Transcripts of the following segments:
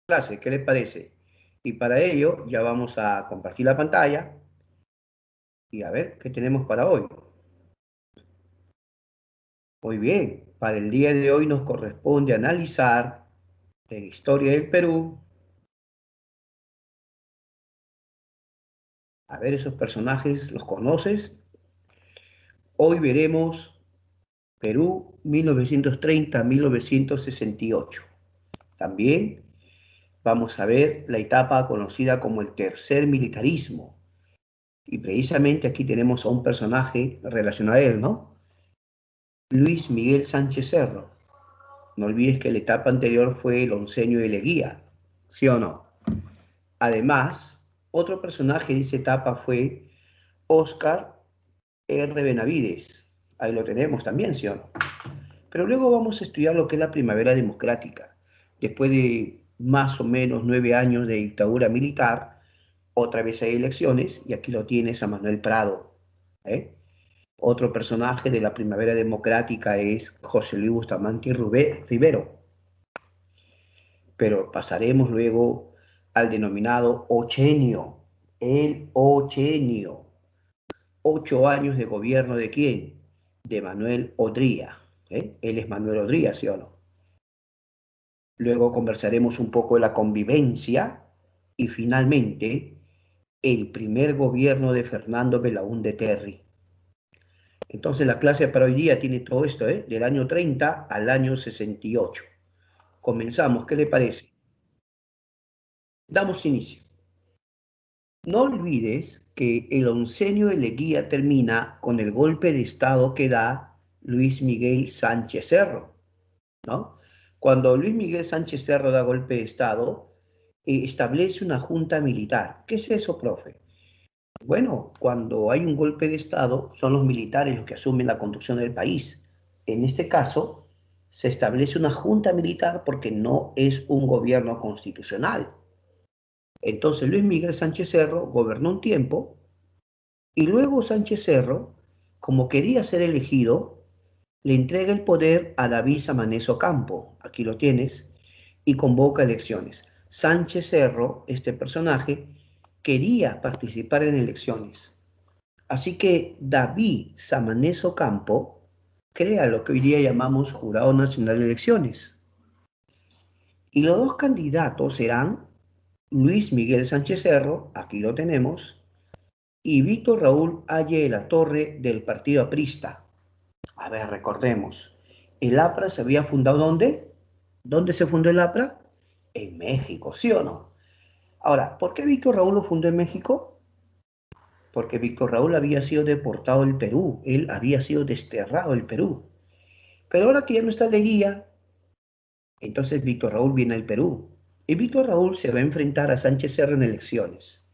clase, ¿qué le parece? Y para ello ya vamos a compartir la pantalla y a ver qué tenemos para hoy. Muy bien, para el día de hoy nos corresponde analizar la historia del Perú. A ver, esos personajes, ¿los conoces? Hoy veremos Perú 1930-1968. También vamos a ver la etapa conocida como el tercer militarismo. Y precisamente aquí tenemos a un personaje relacionado a él, ¿no? Luis Miguel Sánchez Cerro. No olvides que la etapa anterior fue el onceño de Leguía, ¿sí o no? Además, otro personaje de esa etapa fue Óscar R. Benavides. Ahí lo tenemos también, ¿sí o no? Pero luego vamos a estudiar lo que es la primavera democrática. Después de más o menos 9 años de dictadura militar, otra vez hay elecciones y aquí lo tienes a Manuel Prado. ¿Eh? Otro personaje de la primavera democrática es José Luis Bustamante Rivero. Pero pasaremos luego al denominado ochenio, el ochenio. 8 años de gobierno de quién? De Manuel Odría. Él es Manuel Odría, ¿sí o no? Luego conversaremos un poco de la convivencia y finalmente el primer gobierno de Fernando Belaúnde Terry. Entonces la clase para hoy día tiene todo esto, del año 30 al año 68. Comenzamos, ¿qué le parece? Damos inicio. No olvides que el oncenio de Leguía termina con el golpe de Estado que da Luis Miguel Sánchez Cerro, ¿no? Cuando Luis Miguel Sánchez Cerro da golpe de Estado, establece una junta militar. ¿Qué es eso, profe? Bueno, cuando hay un golpe de Estado, son los militares los que asumen la conducción del país. En este caso, se establece una junta militar porque no es un gobierno constitucional. Entonces, Luis Miguel Sánchez Cerro gobernó un tiempo y luego Sánchez Cerro, como quería ser elegido, le entrega el poder a David Samanez Ocampo, aquí lo tienes, y convoca elecciones. Sánchez Cerro, este personaje, quería participar en elecciones. Así que David Samanez Ocampo crea lo que hoy día llamamos Jurado Nacional de Elecciones. Y los dos candidatos serán Luis Miguel Sánchez Cerro, aquí lo tenemos, y Víctor Raúl Aye de la Torre del Partido Aprista. A ver, recordemos, el APRA se había fundado ¿dónde? ¿Dónde se fundó el APRA? En México, ¿sí o no? Ahora, ¿por qué Víctor Raúl lo fundó en México? Porque Víctor Raúl había sido deportado del Perú, él había sido desterrado del Perú. Pero ahora que ya no está Leguía, entonces Víctor Raúl viene al Perú. Y Víctor Raúl se va a enfrentar a Sánchez Cerro en elecciones.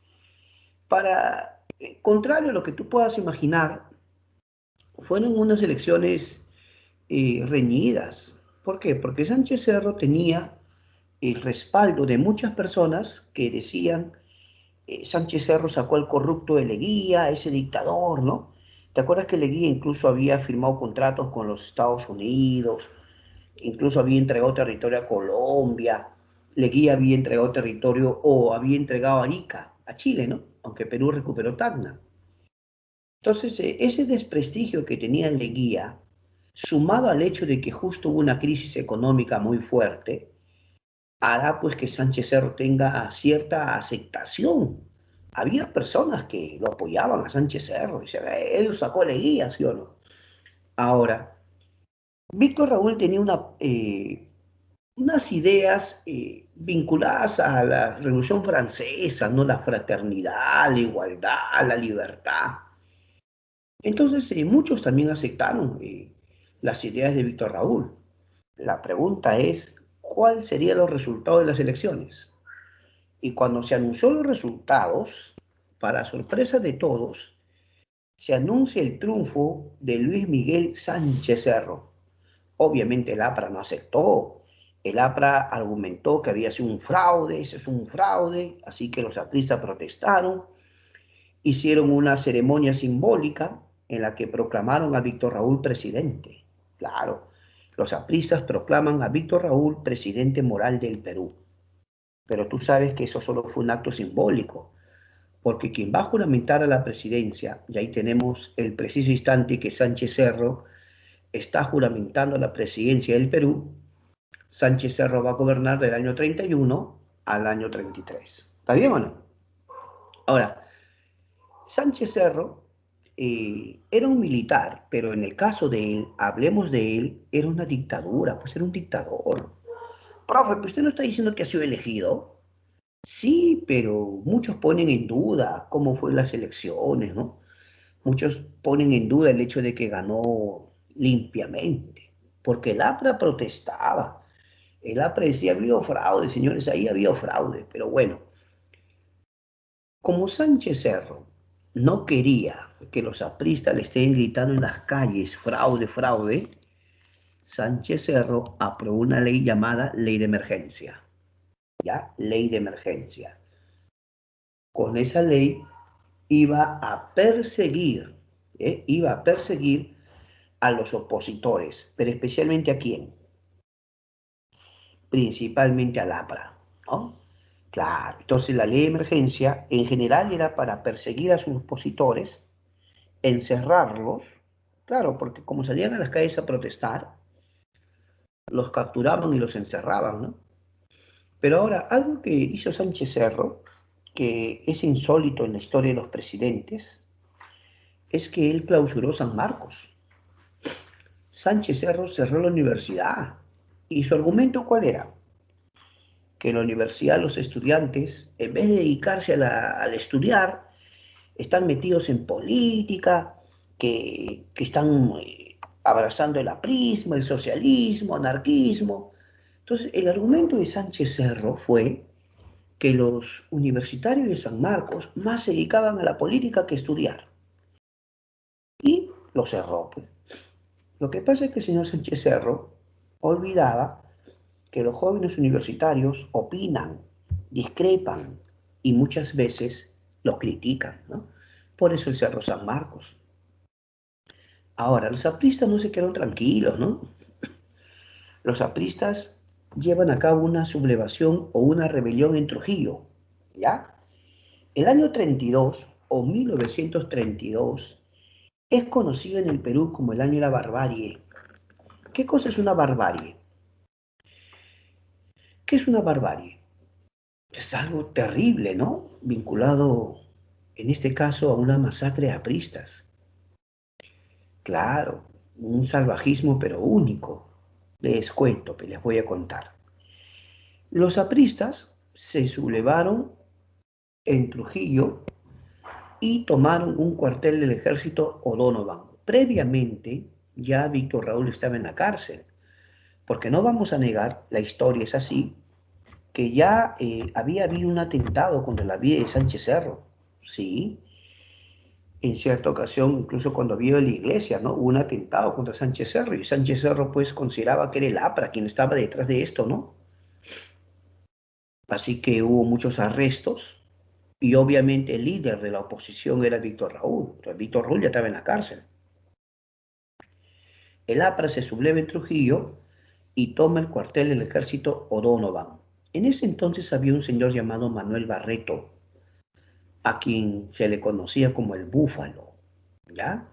Contrario a lo que tú puedas imaginar, fueron unas elecciones reñidas. ¿Por qué? Porque Sánchez Cerro tenía el respaldo de muchas personas que decían, Sánchez Cerro sacó al corrupto de Leguía, ese dictador, ¿no? ¿Te acuerdas que Leguía incluso había firmado contratos con los Estados Unidos? Incluso había entregado territorio a Colombia, Leguía había entregado territorio o había entregado Arica a Chile, ¿no? Aunque Perú recuperó Tacna. Entonces, ese desprestigio que tenía Leguía, sumado al hecho de que justo hubo una crisis económica muy fuerte, hará pues que Sánchez Cerro tenga cierta aceptación. Había personas que lo apoyaban a Sánchez Cerro, y él sacó a Leguía, ¿sí o no? Ahora, Víctor Raúl tenía unas ideas vinculadas a la Revolución Francesa, ¿no? La fraternidad, la igualdad, la libertad. Entonces, muchos también aceptaron las ideas de Víctor Raúl. La pregunta es, ¿cuál serían los resultados de las elecciones? Y cuando se anunció los resultados, para sorpresa de todos, se anuncia el triunfo de Luis Miguel Sánchez Cerro. Obviamente el APRA no aceptó. El APRA argumentó que había sido un fraude, ese es un fraude, así que los apristas protestaron, hicieron una ceremonia simbólica en la que proclamaron a Víctor Raúl presidente. Claro, los apristas proclaman a Víctor Raúl presidente moral del Perú. pero tú sabes que eso solo fue un acto simbólico, porque quien va a juramentar a la presidencia, y ahí tenemos el preciso instante que Sánchez Cerro está juramentando a la presidencia del Perú. Sánchez Cerro va a gobernar del año 31 al año 33. ¿Está bien o no? Ahora, Sánchez Cerro era un militar, pero en el caso de él, hablemos de él, era una dictadura, pues era un dictador. Profe, pues usted no está diciendo que ha sido elegido. Sí, pero muchos ponen en duda cómo fue las elecciones, ¿no? Muchos ponen en duda el hecho de que ganó limpiamente, porque el APRA protestaba. El APRA decía, ha habido fraude, señores, ahí había fraude, pero bueno, como Sánchez Cerro no quería que los apristas le estén gritando en las calles, fraude, fraude, Sánchez Cerro aprobó una ley llamada Ley de Emergencia, ¿ya? Ley de Emergencia. Con esa ley iba a perseguir, iba a perseguir a los opositores, pero especialmente a quién, principalmente al APRA, ¿no? Claro, entonces la ley de emergencia en general era para perseguir a sus opositores, encerrarlos, claro, porque como salían a las calles a protestar, los capturaban y los encerraban, ¿no? Pero ahora, algo que hizo Sánchez Cerro, que es insólito en la historia de los presidentes, es que él clausuró San Marcos. Sánchez Cerro cerró la universidad. ¿Y su argumento cuál era? Que en la universidad los estudiantes, en vez de dedicarse al estudiar, están metidos en política, que están abrazando el aprismo, el socialismo, anarquismo. Entonces, el argumento de Sánchez Cerro fue que los universitarios de San Marcos más se dedicaban a la política que a estudiar. Y lo cerró, pues. Lo que pasa es que el señor Sánchez Cerro olvidaba que los jóvenes universitarios opinan, discrepan y muchas veces los critican, ¿no? Por eso el Cerro San Marcos. Ahora, los apristas no se quedaron tranquilos, ¿no? Los apristas llevan a cabo una sublevación o una rebelión en Trujillo, ¿ya? El año 32 o 1932 es conocido en el Perú como el año de la barbarie. ¿Qué cosa es una barbarie? ¿Qué es una barbarie? Es algo terrible, ¿no? Vinculado, en este caso, a una masacre de apristas. Claro, un salvajismo pero único. Les cuento, les voy a contar. Los apristas se sublevaron en Trujillo y tomaron un cuartel del ejército O'Donovan. Previamente, ya Víctor Raúl estaba en la cárcel, porque no vamos a negar, la historia es así, que ya había habido un atentado contra la vida de Sánchez Cerro. Sí, en cierta ocasión, incluso cuando vio en la iglesia, ¿no? Hubo un atentado contra Sánchez Cerro y Sánchez Cerro pues consideraba que era el APRA quien estaba detrás de esto, ¿no? Así que hubo muchos arrestos y obviamente el líder de la oposición era Víctor Raúl. Entonces, Víctor Raúl ya estaba en la cárcel. El APRA se subleva en Trujillo y toma el cuartel del ejército O'Donovan. En ese entonces había un señor llamado Manuel Barreto, a quien se le conocía como el Búfalo, ¿ya?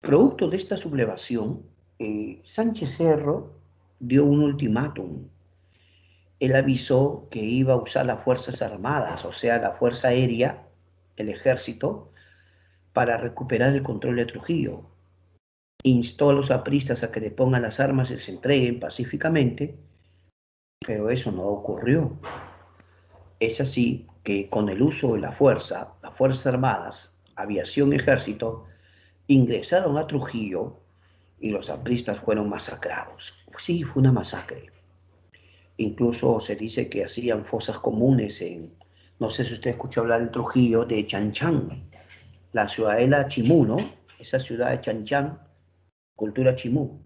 Producto de esta sublevación, Sánchez Cerro dio un ultimátum. Él avisó que iba a usar las Fuerzas Armadas, o sea, la Fuerza Aérea, el Ejército, para recuperar el control de Trujillo. Instó a los apristas a que le pongan las armas y se entreguen pacíficamente, pero eso no ocurrió. Es así que con el uso de la fuerza, las Fuerzas Armadas, aviación, ejército, ingresaron a Trujillo y los apristas fueron masacrados. Sí, fue una masacre. Incluso se dice que hacían fosas comunes en, no sé si usted escuchó hablar en Trujillo, de Chanchán, la ciudadela Chimú, ¿no? Esa ciudad de Chanchán, cultura Chimú.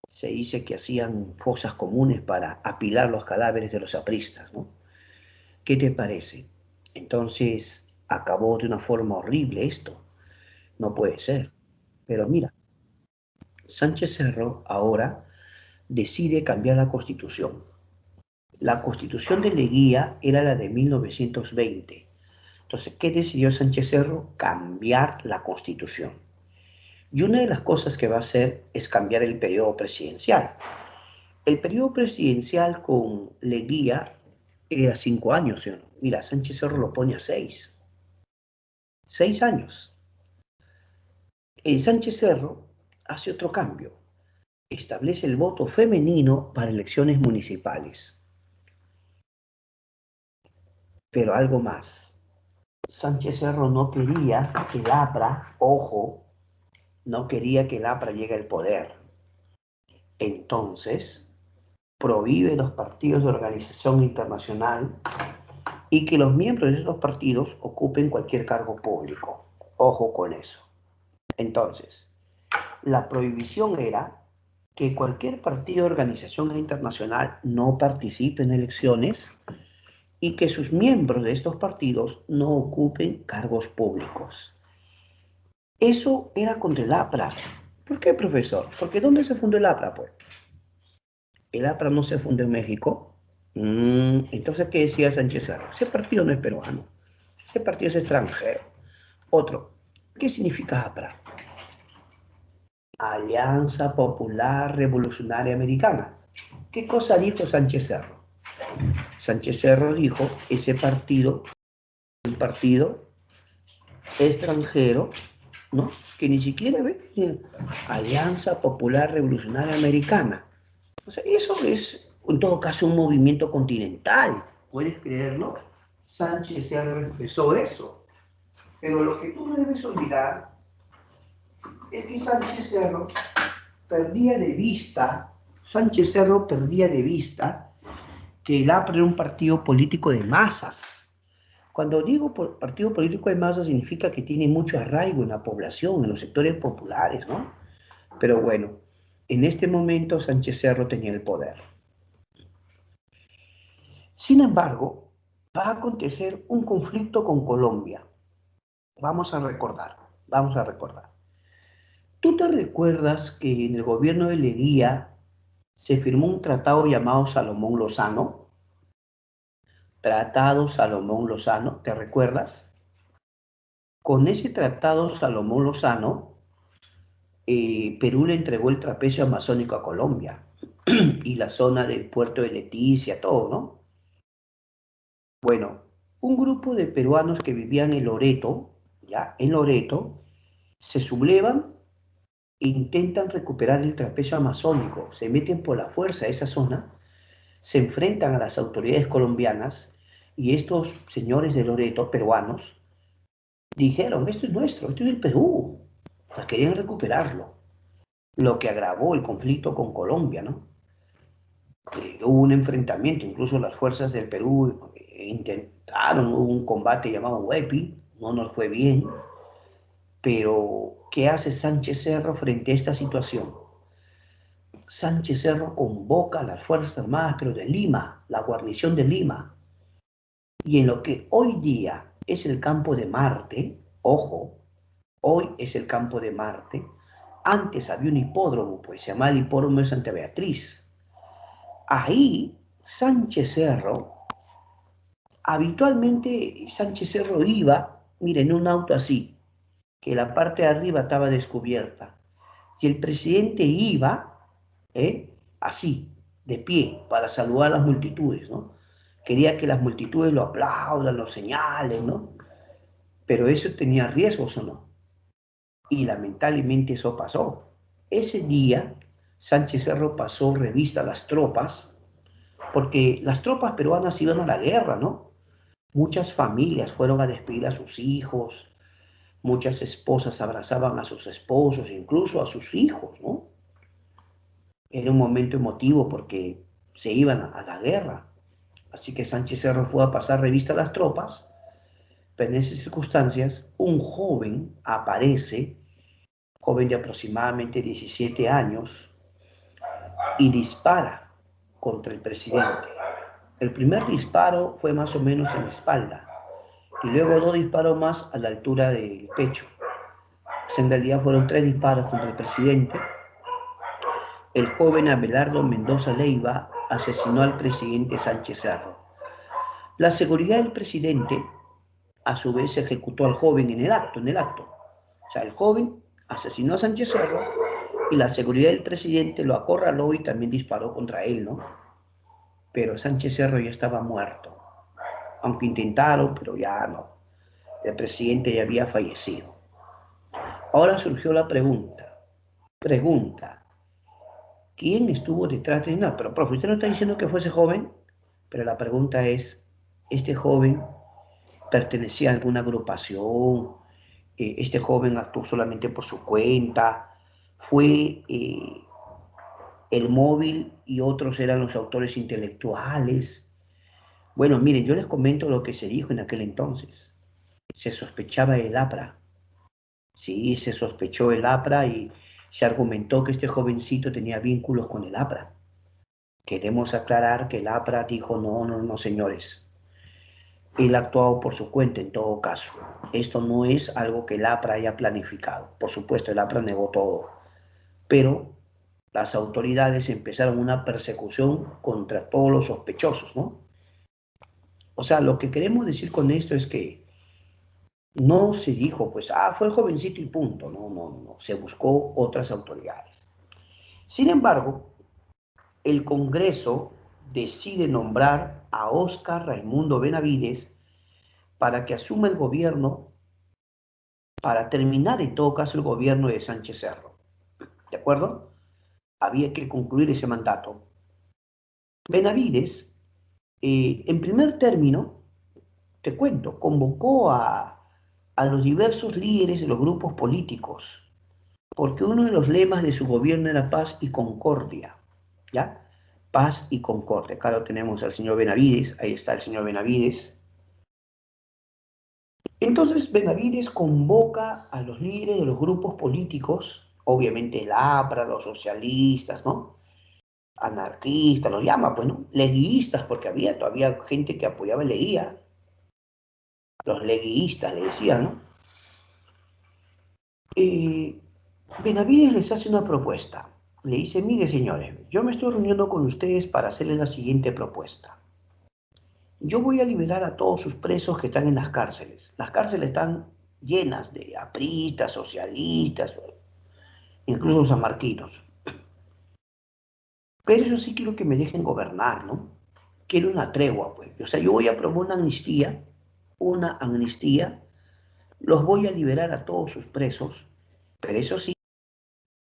Se dice que hacían fosas comunes para apilar los cadáveres de los apristas, ¿no? ¿Qué te parece? Entonces, acabó de una forma horrible esto. No puede ser. Pero mira, Sánchez Cerro ahora decide cambiar la constitución. La Constitución de Leguía era la de 1920. Entonces, ¿qué decidió Sánchez Cerro? Cambiar la Constitución. Y una de las cosas que va a hacer es cambiar el periodo presidencial. El periodo presidencial con Leguía era 5 años, ¿sí o no? Mira, Sánchez Cerro lo pone a 6. 6 años. Sánchez Cerro hace otro cambio. Establece el voto femenino para elecciones municipales. Pero algo más. Sánchez Cerro no quería que el APRA, ojo, no quería que el APRA llegue al poder. Entonces, prohíbe los partidos de organización internacional y que los miembros de esos partidos ocupen cualquier cargo público. Ojo con eso. Entonces, la prohibición era que cualquier partido de organización internacional no participe en elecciones y que sus miembros de estos partidos no ocupen cargos públicos. Eso era contra el APRA. ¿Por qué, profesor? Porque ¿dónde se fundó el APRA, pues? El APRA no se fundó en México. Entonces, ¿qué decía Sánchez Cerro? Ese partido no es peruano. Ese partido es extranjero. Otro, ¿qué significa APRA? Alianza Popular Revolucionaria Americana. ¿Qué cosa dijo Sánchez Cerro? Sánchez Cerro dijo, ese partido, un partido extranjero, ¿no? Que ni siquiera ve Alianza Popular Revolucionaria Americana. O sea, eso es, en todo caso, un movimiento continental. ¿Puedes creerlo? Sánchez Cerro empezó eso. Pero lo que tú no debes olvidar es que Sánchez Cerro perdía de vista que el APRA era un partido político de masas. Cuando digo partido político de masas significa que tiene mucho arraigo en la población, en los sectores populares, ¿no? Pero bueno, en este momento Sánchez Cerro tenía el poder. Sin embargo, va a acontecer un conflicto con Colombia. Vamos a recordar, vamos a recordar. ¿Tú te recuerdas que en el gobierno de Leguía se firmó un tratado llamado Salomón Lozano? Tratado Salomón Lozano, ¿te recuerdas? Con ese tratado Salomón Lozano, Perú le entregó el trapecio amazónico a Colombia y la zona del puerto de Leticia, todo, ¿no? Bueno, un grupo de peruanos que vivían en Loreto, ya, en Loreto, se sublevan e intentan recuperar el trapecio amazónico, se meten por la fuerza a esa zona, se enfrentan a las autoridades colombianas y estos señores de Loreto, peruanos, dijeron, esto es nuestro, esto es del Perú, pues querían recuperarlo, lo que agravó el conflicto con Colombia, ¿no? Hubo un enfrentamiento, incluso las fuerzas del Perú intentaron, hubo un combate llamado Huepi, no nos fue bien, pero ¿qué hace Sánchez Cerro frente a esta situación? Sánchez Cerro convoca a las Fuerzas Armadas, pero de Lima, la guarnición de Lima, y en lo que hoy día es el campo de Marte, ojo, hoy es el campo de Marte, antes había un hipódromo, pues se llamaba el hipódromo de Santa Beatriz. Ahí Sánchez Cerro, habitualmente Sánchez Cerro iba, miren, en un auto así, que la parte de arriba estaba descubierta, y el presidente iba, así, de pie, para saludar a las multitudes, ¿no? Quería que las multitudes lo aplaudan, lo señalen, ¿no? Pero eso tenía riesgos o no. Y lamentablemente eso pasó. Ese día, Sánchez Cerro pasó revista a las tropas, porque las tropas peruanas iban a la guerra, ¿no? Muchas familias fueron a despedir a sus hijos, muchas esposas abrazaban a sus esposos, incluso a sus hijos, ¿no? Era un momento emotivo porque se iban a la guerra. Así que Sánchez Cerro fue a pasar revista a las tropas, pero en esas circunstancias un joven aparece, joven de aproximadamente 17 años, y dispara contra el presidente. El primer disparo fue más o menos en la espalda y luego dos disparos más a la altura del pecho. Pues en realidad fueron tres disparos contra el presidente. el joven Abelardo Mendoza Leiva asesinó al presidente Sánchez Cerro. La seguridad del presidente, a su vez, ejecutó al joven en el acto. O sea, el joven asesinó a Sánchez Cerro y la seguridad del presidente lo acorraló y también disparó contra él, ¿no? Pero Sánchez Cerro ya estaba muerto, aunque intentaron, pero ya no. El presidente ya había fallecido. Ahora surgió la pregunta, ¿quién estuvo detrás de él? No, pero profe, usted no está diciendo que fuese joven, pero la pregunta es, ¿este joven pertenecía a alguna agrupación? ¿Este joven actuó solamente por su cuenta? ¿Fue el móvil y otros eran los autores intelectuales? Bueno, miren, yo les comento lo que se dijo en aquel entonces. Se sospechaba el APRA. Sí, se sospechó el APRA y se argumentó que este jovencito tenía vínculos con el APRA. Queremos aclarar que el APRA dijo, no, no, no, señores. Él ha actuado por su cuenta en todo caso. Esto no es algo que el APRA haya planificado. Por supuesto, el APRA negó todo. Pero las autoridades empezaron una persecución contra todos los sospechosos, ¿no? O sea, lo que queremos decir con esto es que no se dijo, pues, fue el jovencito y punto. No, no, no. Se buscó otras autoridades. Sin embargo, el Congreso decide nombrar a Óscar Raimundo Benavides para que asuma el gobierno, para terminar en todo caso el gobierno de Sánchez Cerro. ¿De acuerdo? Había que concluir ese mandato. Benavides, en primer término, te cuento, convocó a los diversos líderes de los grupos políticos, porque uno de los lemas de su gobierno era paz y concordia, ¿ya? Paz y concordia. Acá lo tenemos al señor Benavides, ahí está el señor Benavides. Entonces Benavides convoca a los líderes de los grupos políticos, obviamente el APRA, los socialistas, ¿no? Anarquistas, los llama, pues, ¿no? Leguistas, porque había todavía gente que apoyaba y leía. Los leguistas le decían, ¿no? Eh, Benavides les hace una propuesta. Le dice, mire señores, yo me estoy reuniendo con ustedes para hacerles la siguiente propuesta. Yo voy a liberar a todos sus presos que están en las cárceles. Las cárceles están llenas de apristas, socialistas, incluso sanmarquinos. Pero eso sí quiero que me dejen gobernar, ¿no? Quiero una tregua, pues. O sea, yo voy a promover una amnistía, los voy a liberar a todos sus presos, pero eso sí,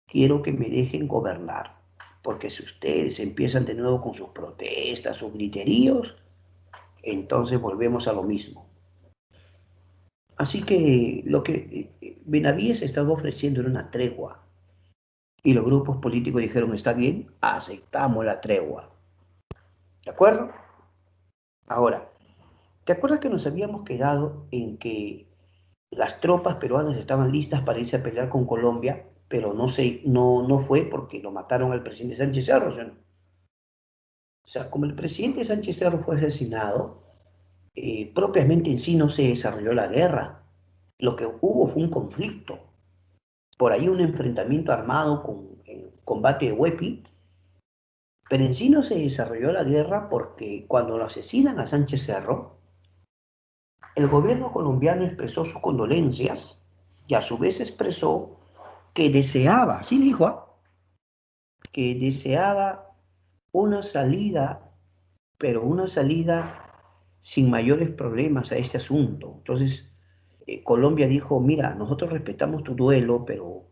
quiero que me dejen gobernar. Porque si ustedes empiezan de nuevo con sus protestas, sus griteríos, entonces volvemos a lo mismo. Así que lo que Benavides estaba ofreciendo era una tregua. Y los grupos políticos dijeron, está bien, aceptamos la tregua. ¿De acuerdo? Ahora, ¿te acuerdas que nos habíamos quedado en que las tropas peruanas estaban listas para irse a pelear con Colombia, pero no fue porque lo mataron al presidente Sánchez Cerro? ¿Sí? O sea, como el presidente Sánchez Cerro fue asesinado, propiamente en sí no se desarrolló la guerra. Lo que hubo fue un conflicto. Por ahí un enfrentamiento armado con el combate de Huepi, pero en sí no se desarrolló la guerra porque cuando lo asesinan a Sánchez Cerro, el gobierno colombiano expresó sus condolencias y a su vez expresó que deseaba, sí dijo, que deseaba una salida, pero una salida sin mayores problemas a este asunto. Entonces, Colombia dijo, mira, nosotros respetamos tu duelo, pero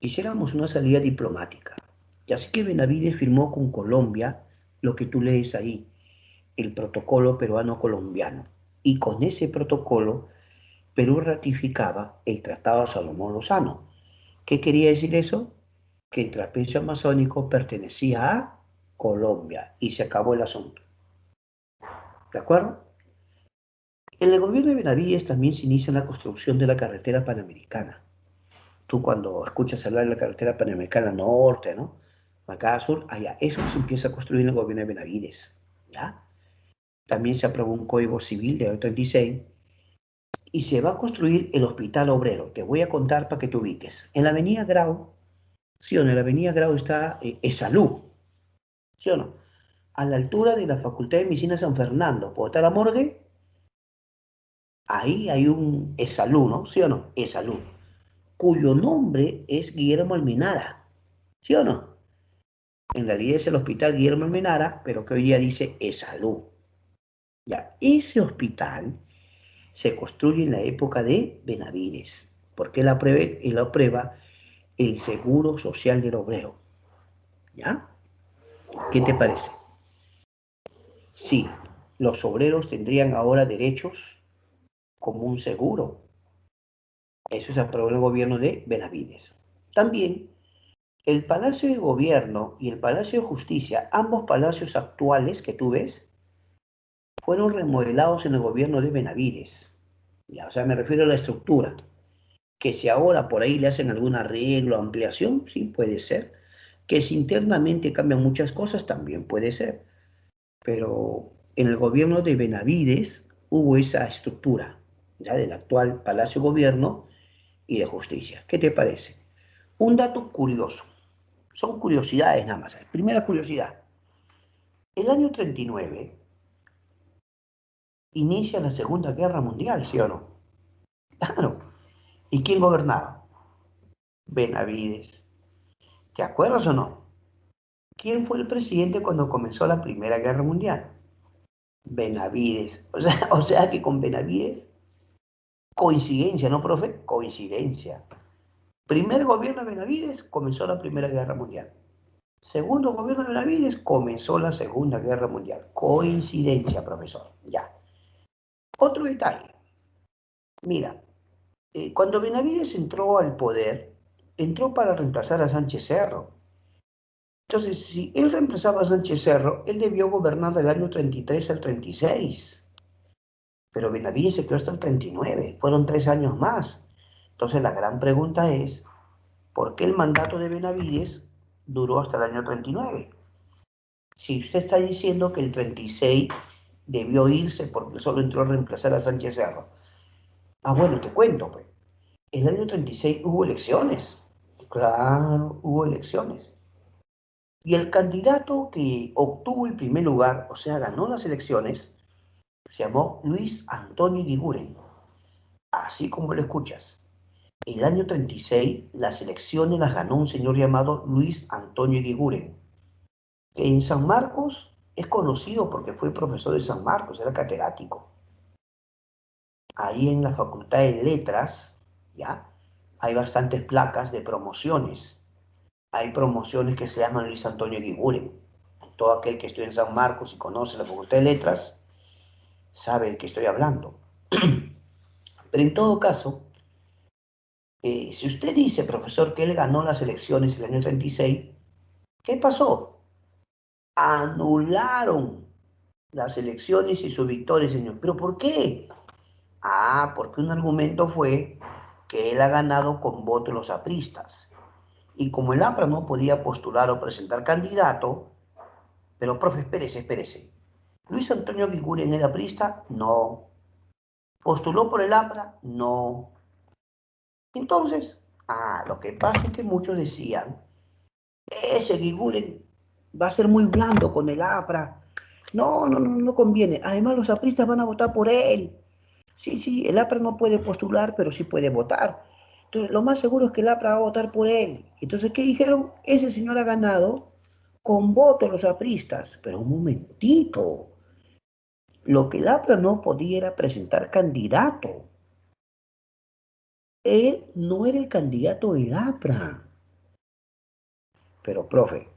quisiéramos una salida diplomática. Y así que Benavides firmó con Colombia lo que tú lees ahí, el protocolo peruano-colombiano. Y con ese protocolo, Perú ratificaba el Tratado de Salomón Lozano. ¿Qué quería decir eso? Que el trapecio amazónico pertenecía a Colombia y se acabó el asunto. ¿De acuerdo? En el gobierno de Benavides también se inicia la construcción de la carretera panamericana. Tú cuando escuchas hablar de la carretera panamericana norte, ¿no? Acá sur, allá, eso se empieza a construir en el gobierno de Benavides, ¿ya? También se aprobó un código civil de 36 y se va a construir el Hospital Obrero. Te voy a contar para que te ubiques. En la avenida Grau ¿Sí o no? La avenida Grau está Esalú, ¿sí o no? A la altura de la Facultad de Medicina San Fernando, por estar la morgue, ahí hay un Esalú, ¿no? ¿Sí o no? Esalú, cuyo nombre es Guillermo Almenara, ¿sí o no? En realidad es el Hospital Guillermo Almenara, pero que hoy día dice Esalú. Ya, ese hospital se construye en la época de Benavides, porque él aprueba el Seguro Social del Obrero. ¿Ya? ¿Qué te parece? Sí, los obreros tendrían ahora derechos como un seguro. Eso se aprobó en el gobierno de Benavides. También el Palacio de Gobierno y el Palacio de Justicia, ambos palacios actuales que tú ves, fueron remodelados en el gobierno de Benavides. Ya, o sea, me refiero a la estructura. Que si ahora por ahí le hacen algún arreglo, ampliación, sí puede ser. Que si internamente cambian muchas cosas, también puede ser. Pero en el gobierno de Benavides hubo esa estructura, ya del actual Palacio de Gobierno y de Justicia. ¿Qué te parece? Un dato curioso. Son curiosidades nada más. Primera curiosidad. El año 39 inicia la Segunda Guerra Mundial, ¿sí o no? Claro. ¿Y quién gobernaba? Benavides. ¿Te acuerdas o no? ¿Quién fue el presidente cuando comenzó la Primera Guerra Mundial? Benavides. O sea que con Benavides, coincidencia, ¿no, profe? Coincidencia. Primer gobierno de Benavides, comenzó la Primera Guerra Mundial. Segundo gobierno de Benavides, comenzó la Segunda Guerra Mundial. Coincidencia, profesor. Ya. Otro detalle. Mira, cuando Benavides entró al poder, entró para reemplazar a Sánchez Cerro. Entonces, si él reemplazaba a Sánchez Cerro, él debió gobernar del año 33 al 36. Pero Benavides se quedó hasta el 39. Fueron 3 años más. Entonces, la gran pregunta es, ¿por qué el mandato de Benavides duró hasta el año 39? Si usted está diciendo que el 36 debió irse porque solo entró a reemplazar a Sánchez Cerro. Ah, bueno, te cuento, pues. El año 36 hubo elecciones. Claro, hubo elecciones. Y el candidato que obtuvo el primer lugar, o sea, ganó las elecciones, se llamó Luis Antonio Guiguren. Así como lo escuchas. El año 36, las elecciones las ganó un señor llamado Luis Antonio Guiguren, que en San Marcos es conocido porque fue profesor de San Marcos, era catedrático. Ahí en la Facultad de Letras, ¿ya? Hay bastantes placas de promociones. Hay promociones que se llaman Luis Antonio Guiguren. Todo aquel que estudia en San Marcos y conoce la Facultad de Letras sabe de qué estoy hablando. Pero en todo caso, si usted dice, profesor, que él ganó las elecciones el año 36, ¿qué pasó? Anularon las elecciones y su victoria, señor. ¿Pero por qué? Ah, porque un argumento fue que él ha ganado con votos de los apristas. Y como el APRA no podía postular o presentar candidato, pero profe, espérese. ¿Luis Antonio Guiguren era aprista? No. ¿Postuló por el APRA? No. Entonces, lo que pasa es que muchos decían, ese Guiguren va a ser muy blando con el APRA. No conviene. Además, los apristas van a votar por él. Sí, el APRA no puede postular, pero sí puede votar. Entonces, lo más seguro es que el APRA va a votar por él. Entonces, ¿qué dijeron? Ese señor ha ganado con votos los apristas. Pero un momentito. Lo que el APRA no podía era presentar candidato. Él no era el candidato del APRA. Pero, profe,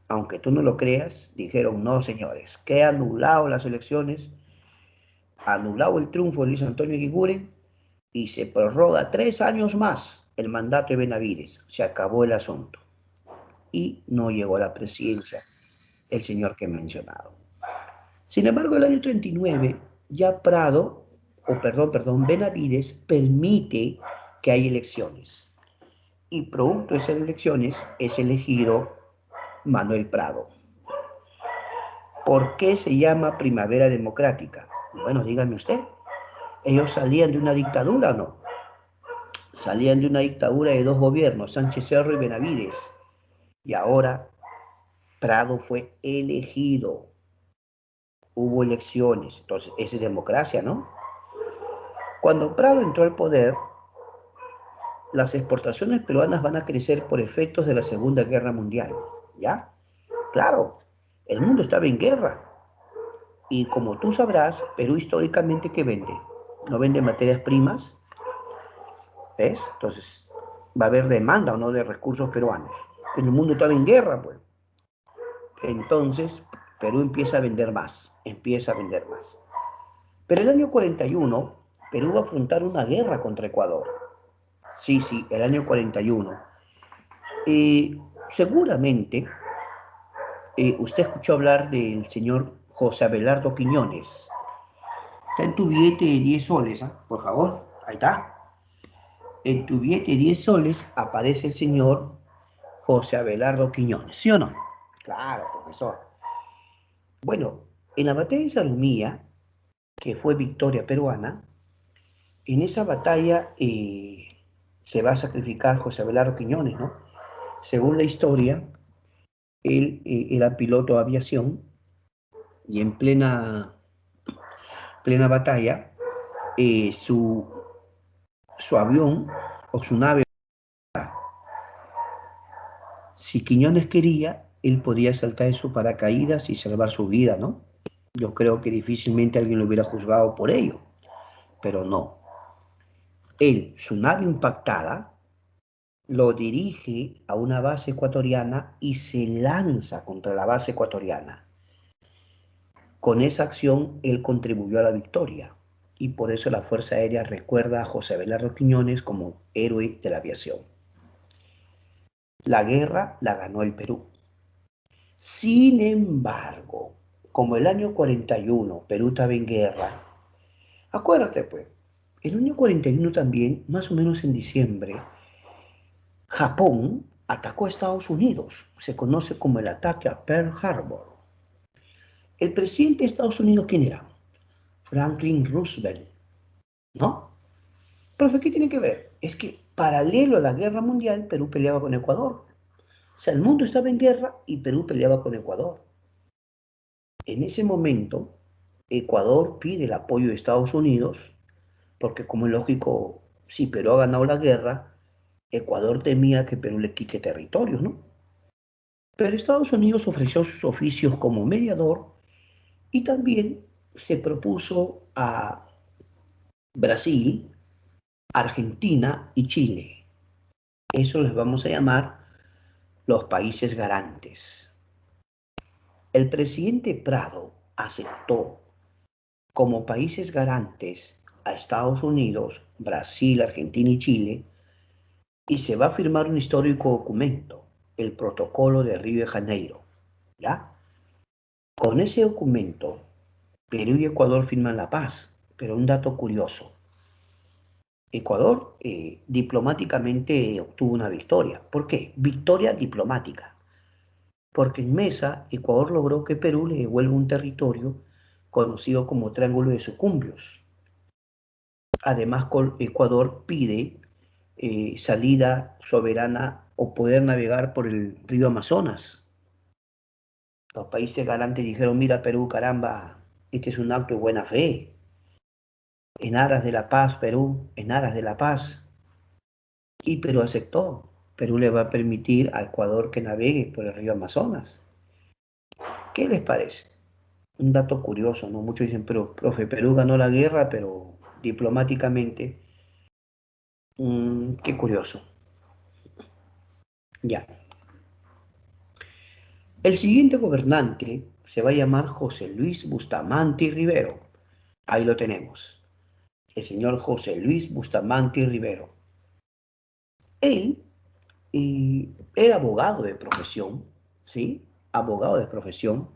aunque tú no lo creas, dijeron, no, señores, que ha anulado las elecciones, anulado el triunfo de Luis Antonio Guiguren y se prorroga 3 años más el mandato de Benavides. Se acabó el asunto. Y no llegó a la presidencia el señor que he mencionado. Sin embargo, el año 39, ya Prado, Benavides permite que haya elecciones. Y producto de esas elecciones es elegido Manuel Prado. ¿Por qué se llama Primavera Democrática? Bueno, dígame usted, ¿ellos salían de una dictadura o no? salían de una dictadura de dos gobiernos, Sánchez Cerro y Benavides, y ahora Prado fue elegido, hubo elecciones, entonces esa es democracia, ¿no? Cuando Prado entró al poder, las exportaciones peruanas van a crecer por efectos de la Segunda Guerra Mundial, ¿ya? Claro, el mundo estaba en guerra, y como tú sabrás, Perú históricamente, ¿qué vende? No vende materias primas, ¿ves? Entonces, va a haber demanda o no de recursos peruanos. El mundo estaba en guerra, pues. Entonces, Perú empieza a vender más, empieza a vender más. Pero el año 41, Perú va a afrontar una guerra contra Ecuador. Sí, sí, el año 41. Seguramente, usted escuchó hablar del señor José Abelardo Quiñones. Está en tu billete de 10 soles, ¿ah? Por favor, ahí está. En tu billete de 10 soles aparece el señor José Abelardo Quiñones, ¿sí o no? Claro, profesor. Bueno, en la batalla de Salumía, que fue victoria peruana, en esa batalla se va a sacrificar José Abelardo Quiñones, ¿no? Según la historia, él era piloto de aviación y en plena batalla, su avión o su nave, si Quiñones quería, él podía saltar en su paracaídas y salvar su vida, ¿no? Yo creo que difícilmente alguien lo hubiera juzgado por ello, pero no. Él, su nave impactada, lo dirige a una base ecuatoriana y se lanza contra la base ecuatoriana. Con esa acción, él contribuyó a la victoria y por eso la Fuerza Aérea recuerda a José Abelardo Quiñones como héroe de la aviación. La guerra la ganó el Perú. Sin embargo, como el año 41 Perú estaba en guerra, acuérdate pues, el año 41 también, más o menos en diciembre, Japón atacó a Estados Unidos. Se conoce como el ataque a Pearl Harbor. El presidente de Estados Unidos, ¿quién era? Franklin Roosevelt, ¿no? Profe, ¿qué tiene que ver? Es que paralelo a la guerra mundial, Perú peleaba con Ecuador. O sea, el mundo estaba en guerra y Perú peleaba con Ecuador. En ese momento, Ecuador pide el apoyo de Estados Unidos, porque como es lógico, si Perú ha ganado la guerra, Ecuador temía que Perú le quite territorios, ¿no? Pero Estados Unidos ofreció sus oficios como mediador y también se propuso a Brasil, Argentina y Chile. Eso les vamos a llamar los países garantes. El presidente Prado aceptó como países garantes a Estados Unidos, Brasil, Argentina y Chile, y se va a firmar un histórico documento, el Protocolo de Río de Janeiro, ¿ya? Con ese documento, Perú y Ecuador firman la paz, pero un dato curioso. Ecuador diplomáticamente obtuvo una victoria. ¿Por qué? Victoria diplomática. Porque en Mesa, Ecuador logró que Perú le devuelva un territorio conocido como Triángulo de Sucumbios. Además, Ecuador pide salida soberana o poder navegar por el río Amazonas. Los países garantes dijeron, mira Perú, caramba, este es un acto de buena fe. En aras de la paz, Perú, en aras de la paz. Y Perú aceptó. Perú le va a permitir a Ecuador que navegue por el río Amazonas. ¿Qué les parece? Un dato curioso, ¿no? Muchos dicen, pero, profe, Perú ganó la guerra, pero diplomáticamente, qué curioso. Ya. El siguiente gobernante se va a llamar José Luis Bustamante Rivero. Ahí lo tenemos. El señor José Luis Bustamante Rivero. Él era abogado de profesión, ¿sí? Abogado de profesión.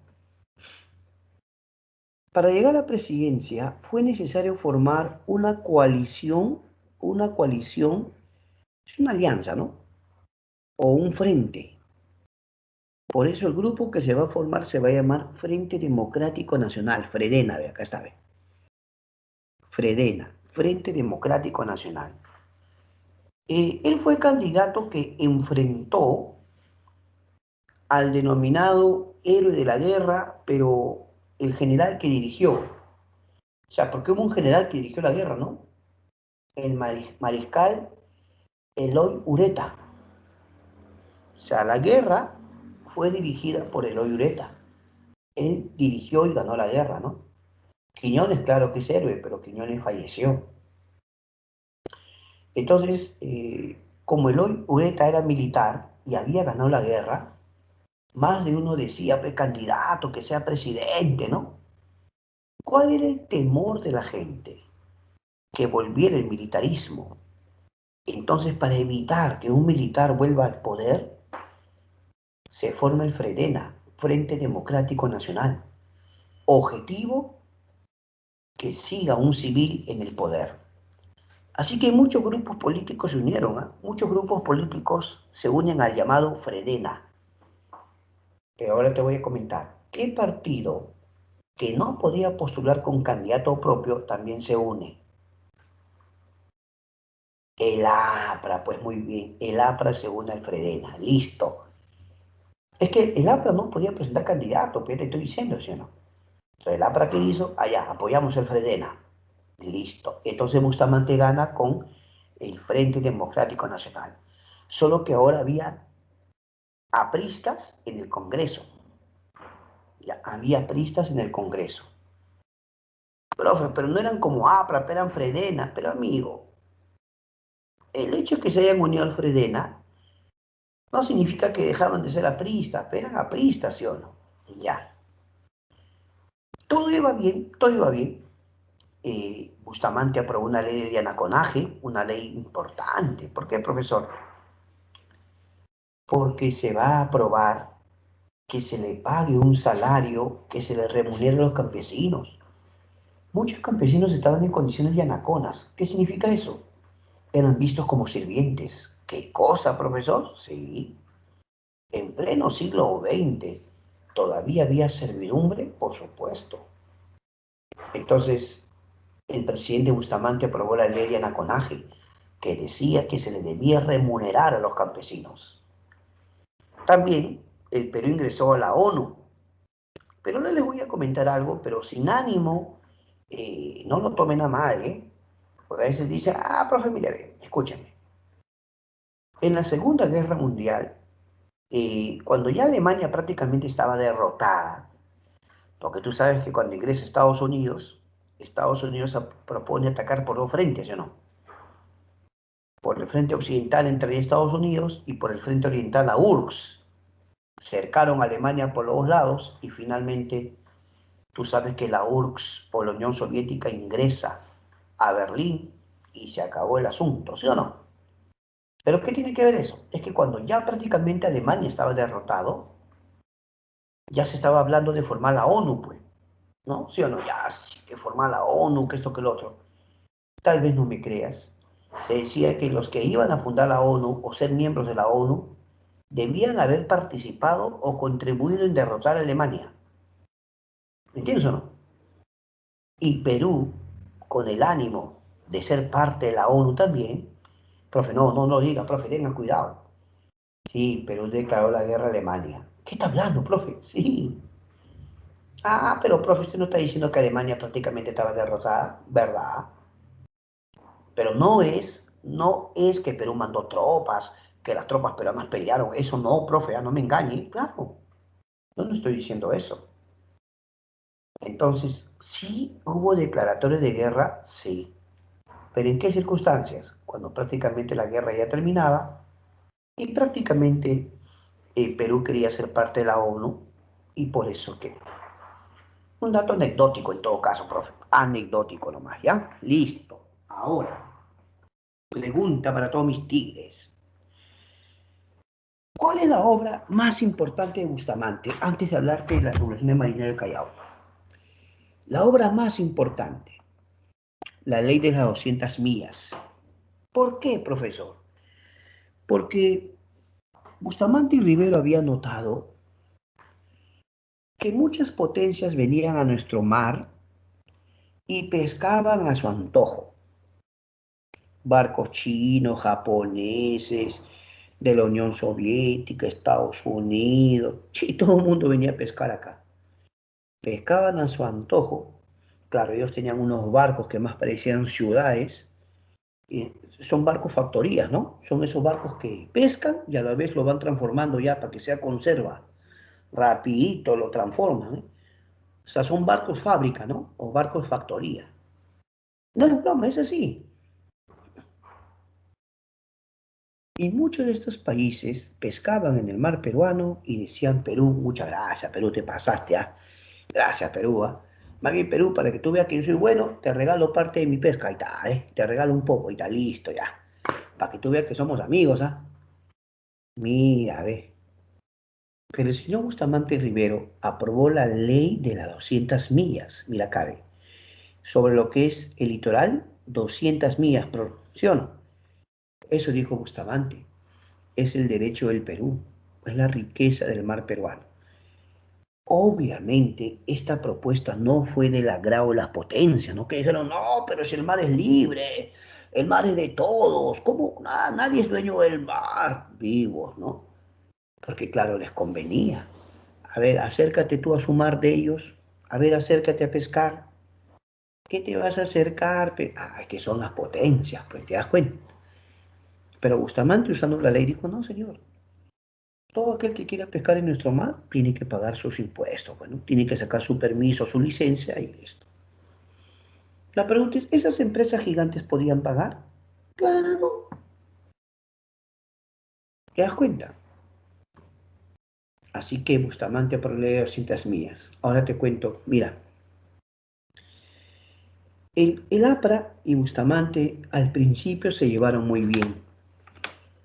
Para llegar a la presidencia fue necesario formar una coalición, es una alianza, ¿no? O un frente. Por eso el grupo que se va a formar se va a llamar Frente Democrático Nacional, Fredena, ve, acá está, ve. Fredena, Frente Democrático Nacional. Él fue candidato que enfrentó al denominado héroe de la guerra, pero el general que dirigió. O sea, porque hubo un general que dirigió la guerra, ¿no? El mariscal Eloy Ureta. O sea, la guerra fue dirigida por Eloy Ureta. Él dirigió y ganó la guerra, ¿no? Quiñones, claro que es héroe, pero Quiñones falleció. Entonces, como Eloy Ureta era militar y había ganado la guerra, más de uno decía, pues candidato, que sea presidente, ¿no? ¿Cuál era el temor de la gente? Que volviera el militarismo. Entonces, para evitar que un militar vuelva al poder, se forma el FREDENA, Frente Democrático Nacional. Objetivo, que siga un civil en el poder. Así que muchos grupos políticos se unieron, ¿eh? Muchos grupos políticos se unen al llamado FREDENA. Pero ahora te voy a comentar, ¿qué partido que no podía postular con candidato propio también se une? El APRA, pues muy bien, el APRA se une al FREDENA, listo. Es que el APRA no podía presentar candidato, pero te estoy diciendo, ¿sí o no? Entonces el APRA, ¿qué hizo? Allá, apoyamos el FREDENA, listo. Entonces Bustamante gana con el Frente Democrático Nacional. Solo que ahora había apristas en el Congreso. Ya, había apristas en el Congreso. Profe, pero no eran como APRA, eran FREDENA, pero amigo, el hecho de que se hayan unido al FREDENA no significa que dejaron de ser apristas, pero eran apristas, ¿sí o no? Ya. Todo iba bien, todo iba bien. Bustamante aprobó una ley de anaconaje, una ley importante. ¿Por qué, profesor? Porque se va a aprobar que se le pague un salario que se le remunere a los campesinos. Muchos campesinos estaban en condiciones de anaconas. ¿Qué significa eso? Eran vistos como sirvientes. ¿Qué cosa, profesor? Sí, en pleno siglo XX todavía había servidumbre, por supuesto. Entonces, el presidente Bustamante aprobó la ley de anaconaje, que decía que se le debía remunerar a los campesinos. También el Perú ingresó a la ONU, pero no les voy a comentar algo, pero sin ánimo, no lo tomen a mal, ¿eh? Porque a veces dicen, profe, mire, escúchame. En la Segunda Guerra Mundial, cuando ya Alemania prácticamente estaba derrotada, porque tú sabes que cuando ingresa Estados Unidos propone atacar por dos frentes, ¿o no? Por el frente occidental entre Estados Unidos y por el frente oriental a URSS. Cercaron a Alemania por los dos lados y finalmente tú sabes que la URSS o la Unión Soviética ingresa a Berlín y se acabó el asunto, ¿sí o no? Pero ¿qué tiene que ver eso? Es que cuando ya prácticamente Alemania estaba derrotado, ya se estaba hablando de formar la ONU, pues, ¿no? ¿Sí o no? Ya, sí, que formar la ONU, que esto, que lo otro. Tal vez no me creas. Se decía que los que iban a fundar la ONU o ser miembros de la ONU debían haber participado o contribuido en derrotar a Alemania. ¿Me entiendes o no? Y Perú, con el ánimo de ser parte de la ONU también, profe, no diga, profe, tenga cuidado. Sí, Perú declaró la guerra a Alemania. ¿Qué está hablando, profe? Sí. Pero profe, usted no está diciendo que Alemania prácticamente estaba derrotada, ¿verdad? Pero no es que Perú mandó tropas, que las tropas peruanas pelearon. Eso no, profe, no me engañe. Claro, yo no estoy diciendo eso. Entonces, sí hubo declaratorios de guerra, sí. Pero ¿en qué circunstancias? Cuando prácticamente la guerra ya terminaba y prácticamente Perú quería ser parte de la ONU y por eso que... Un dato anecdótico en todo caso, profe. Anecdótico nomás, ¿ya? Listo. Ahora, pregunta para todos mis tigres. ¿Cuál es la obra más importante de Bustamante antes de hablarte de la Revolución de Marinero del Callao? La obra más importante, la ley de las 200 millas. ¿Por qué, profesor? Porque Bustamante y Rivero había notado que muchas potencias venían a nuestro mar y pescaban a su antojo. barcos chinos, japoneses, de la Unión Soviética, Estados Unidos. Sí, todo el mundo venía a pescar acá. Pescaban a su antojo. Claro, ellos tenían unos barcos que más parecían ciudades. Y son barcos factorías, ¿no? Son esos barcos que pescan y a la vez lo van transformando ya para que sea conserva. Rapidito lo transforman, ¿eh? O sea, son barcos fábrica, ¿no? O barcos factoría. No es broma, es así. Y muchos de estos países pescaban en el mar peruano y decían, Perú, muchas gracias, Perú, te pasaste, ¿ah? Gracias, Perú, ¿ah? Más bien, Perú, para que tú veas que yo soy bueno, te regalo parte de mi pesca, ahí está, ¿eh? Te regalo un poco, y está listo ya. Para que tú veas que somos amigos, ¿ah? Mira, ve. Pero el señor Bustamante Rivero aprobó la ley de las 200 millas, mira, cabe, sobre lo que es el litoral, 200 millas, ¿sí o no? Eso dijo Bustamante. Es el derecho del Perú, es la riqueza del mar peruano. Obviamente, esta propuesta no fue del agrado de las potencias, ¿no? Que dijeron, no, pero si el mar es libre, el mar es de todos, ¿cómo? Nadie es dueño del mar, vivos, ¿no? Porque claro, les convenía. A ver, acércate tú a su mar de ellos, a ver, acércate a pescar. ¿Qué te vas a acercar? Que son las potencias, pues te das cuenta. Pero Bustamante, usando la ley, dijo, no, señor, todo aquel que quiera pescar en nuestro mar tiene que pagar sus impuestos, bueno, tiene que sacar su permiso, su licencia y listo. La pregunta es, ¿esas empresas gigantes podían pagar? Claro, ¿te das cuenta? Así que Bustamante por ley de 200 millas. Ahora te cuento, mira, el APRA y Bustamante al principio se llevaron muy bien,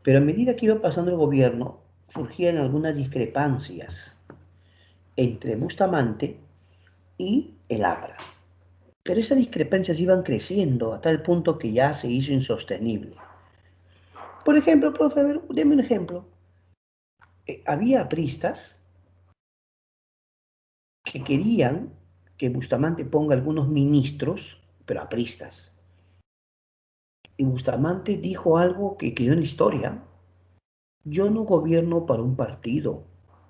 pero a medida que iba pasando el gobierno, surgían algunas discrepancias entre Bustamante y el APRA. Pero esas discrepancias iban creciendo hasta el punto que ya se hizo insostenible. Por ejemplo, profe, a ver, deme un ejemplo. Había apristas que querían que Bustamante ponga algunos ministros, pero apristas. Y Bustamante dijo algo que quedó en la historia. Yo no gobierno para un partido,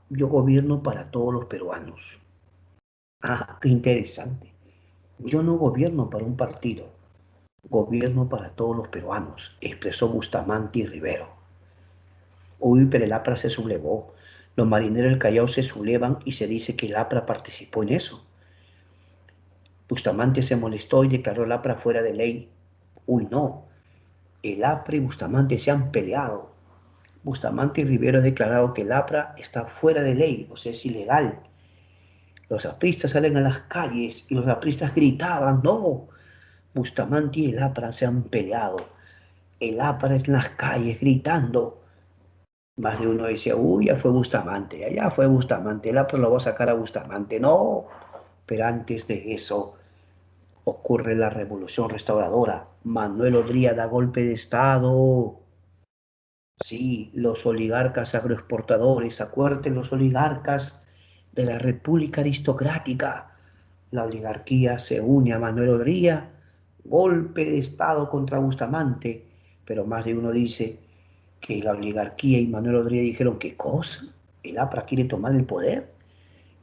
yo gobierno para todos los peruanos. Ah, qué interesante. Yo no gobierno para un partido, gobierno para todos los peruanos, expresó Bustamante y Rivero. Uy, pero el APRA se sublevó. Los marineros del Callao se sublevan y se dice que el APRA participó en eso. Bustamante se molestó y declaró el APRA fuera de ley. Uy, no. El APRA y Bustamante se han peleado. Bustamante y Rivero han declarado que el APRA está fuera de ley, o sea, es ilegal. Los apristas salen a las calles y los apristas gritaban, no. Bustamante y el APRA se han peleado. El APRA en las calles gritando. Más de uno decía, uy, ya fue Bustamante, ya fue Bustamante, el APRA lo va a sacar a Bustamante. No, pero antes de eso ocurre la revolución restauradora. Manuel Odría da golpe de Estado. Sí, los oligarcas agroexportadores, acuérdense los oligarcas de la República Aristocrática. La oligarquía se une a Manuel Odría, golpe de Estado contra Bustamante, pero más de uno dice que la oligarquía y Manuel Odría dijeron, ¿qué cosa? ¿El APRA quiere tomar el poder?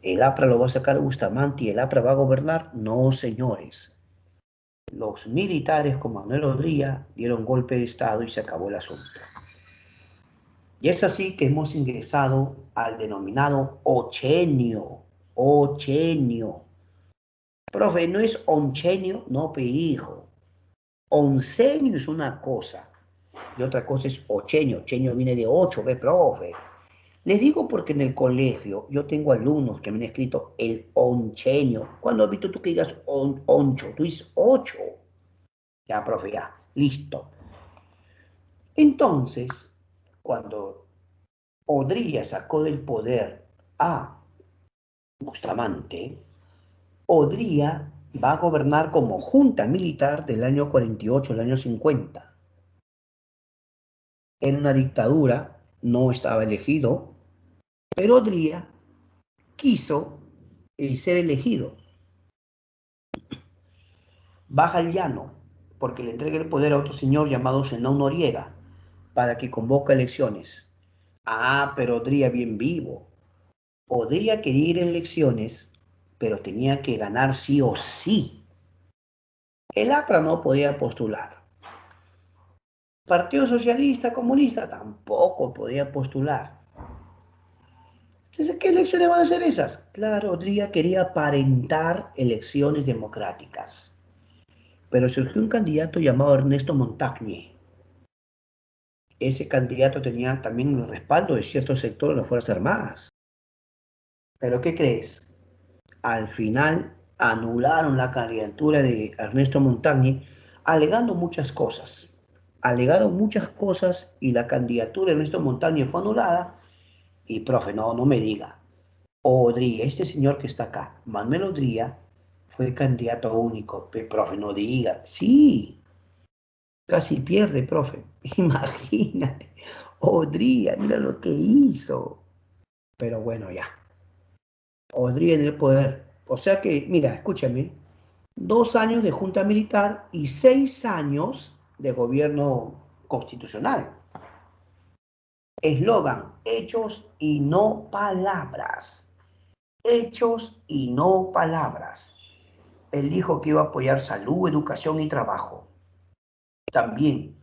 ¿El APRA lo va a sacar Bustamante y el APRA va a gobernar? No, señores. Los militares con Manuel Odría dieron golpe de Estado y se acabó el asunto. Y es así que hemos ingresado al denominado ochenio. Ochenio. Profe, ¿no es onchenio? No, pe hijo. Oncenio es una cosa y otra cosa es ochenio. Ochenio viene de ocho, ve, profe. Les digo porque en el colegio yo tengo alumnos que me han escrito el onchenio. ¿Cuándo has visto tú que digas oncho? Tú dices ocho. Ya, profe, ya. Listo. Entonces, cuando Odría sacó del poder a Bustamante, Odría va a gobernar como junta militar del año 48 al año 50. Era una dictadura, no estaba elegido, pero Odría quiso ser elegido. Baja al llano, porque le entrega el poder a otro señor llamado Zenón Noriega para que convoque elecciones. Ah, pero Odría bien vivo. Odría quería ir a elecciones, pero tenía que ganar sí o sí. El APRA no podía postular. Partido Socialista Comunista tampoco podía postular. Entonces, ¿qué elecciones van a ser esas? Claro, Odría quería aparentar elecciones democráticas, pero surgió un candidato llamado Ernesto Montagne. Ese candidato tenía también el respaldo de cierto sector de las Fuerzas Armadas. ¿Pero qué crees? Al final anularon la candidatura de Ernesto Montagne alegando muchas cosas. Alegaron muchas cosas y la candidatura de Ernesto Montagne fue anulada. Y profe, no, no me diga. Odría, este señor que está acá, Manuel Odría, fue candidato único. Profe, no diga. Sí, casi pierde, profe. Imagínate. Odría, mira lo que hizo. Pero bueno, ya. Odría en el poder. O sea que, mira, escúchame. 2 años de junta militar y 6 años de gobierno constitucional. Eslogan, hechos y no palabras. Hechos y no palabras. Él dijo que iba a apoyar salud, educación y trabajo. También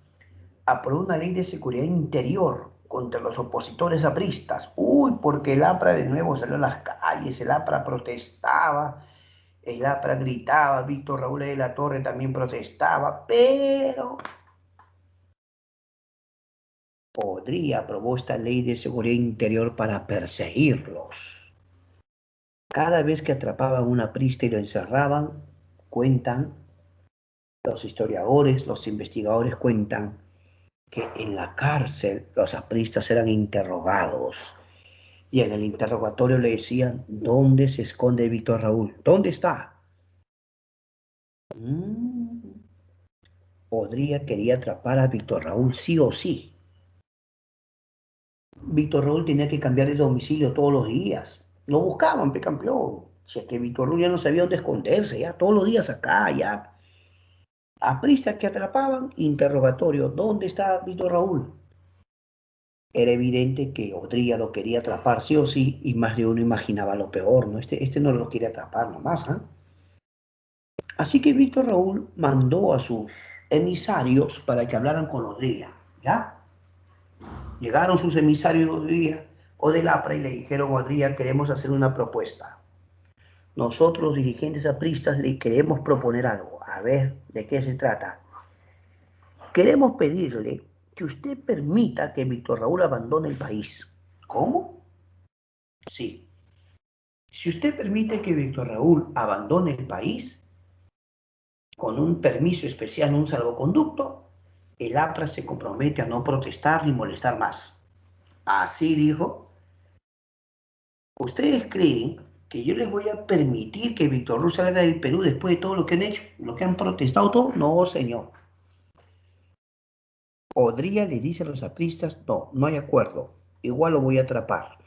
aprobó una ley de seguridad interior contra los opositores apristas. Uy, porque el APRA de nuevo salió a las calles, el APRA protestaba, el APRA gritaba, Víctor Raúl de la Torre también protestaba, pero Odría aprobó esta ley de seguridad interior para perseguirlos. Cada vez que atrapaban a un aprista y lo encerraban, cuentan los historiadores, los investigadores cuentan que en la cárcel los apristas eran interrogados y en el interrogatorio le decían, ¿dónde se esconde Víctor Raúl? ¿Dónde está? Odría quería atrapar a Víctor Raúl sí o sí. Víctor Raúl tenía que cambiar de domicilio todos los días. Lo buscaban, pe campeón. Si es que Víctor Raúl ya no sabía dónde esconderse, ya todos los días acá, ya. Apristas que atrapaban, interrogatorio, ¿dónde está Víctor Raúl? Era evidente que Odría lo quería atrapar sí o sí, y más de uno imaginaba lo peor, ¿no? Este no lo quiere atrapar nomás, ¿ah? Así que Víctor Raúl mandó a sus emisarios para que hablaran con Odría, ¿ya? Llegaron sus emisarios de Odría o del APRA y le dijeron, Odría, queremos hacer una propuesta. Nosotros, dirigentes apristas, le queremos proponer algo. A ver, ¿de qué se trata? Queremos pedirle que usted permita que Víctor Raúl abandone el país. ¿Cómo? Sí. Si usted permite que Víctor Raúl abandone el país, con un permiso especial, un salvoconducto, el APRA se compromete a no protestar ni molestar más. Así dijo. ¿Ustedes creen que yo les voy a permitir que Víctor Raúl salga del Perú después de todo lo que han hecho, lo que han protestado todo? No, señor. Odría le dice a los apristas, no, no hay acuerdo, igual lo voy a atrapar.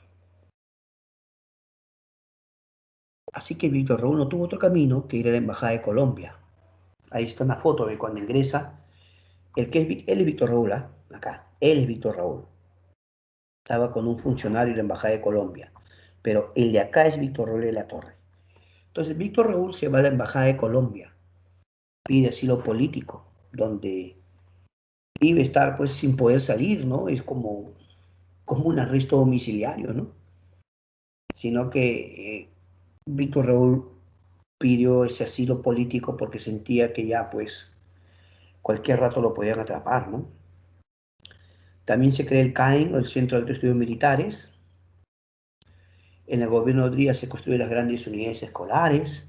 Así que Víctor Raúl no tuvo otro camino que ir a la Embajada de Colombia. Ahí está una foto de cuando ingresa. Él es Víctor Raúl, ¿ah? Acá, él es Víctor Raúl. Estaba con un funcionario de la Embajada de Colombia, pero el de acá es Víctor Raúl de la Torre. Entonces Víctor Raúl se va a la Embajada de Colombia, pide asilo político, donde iba a estar pues sin poder salir, ¿no? Es como un arresto domiciliario, ¿no? Sino que Víctor Raúl pidió ese asilo político porque sentía que ya pues cualquier rato lo podían atrapar, ¿no? También se crea el CAEN, el Centro de Altos Estudios Militares. En el gobierno de Odría se construyen las grandes unidades escolares,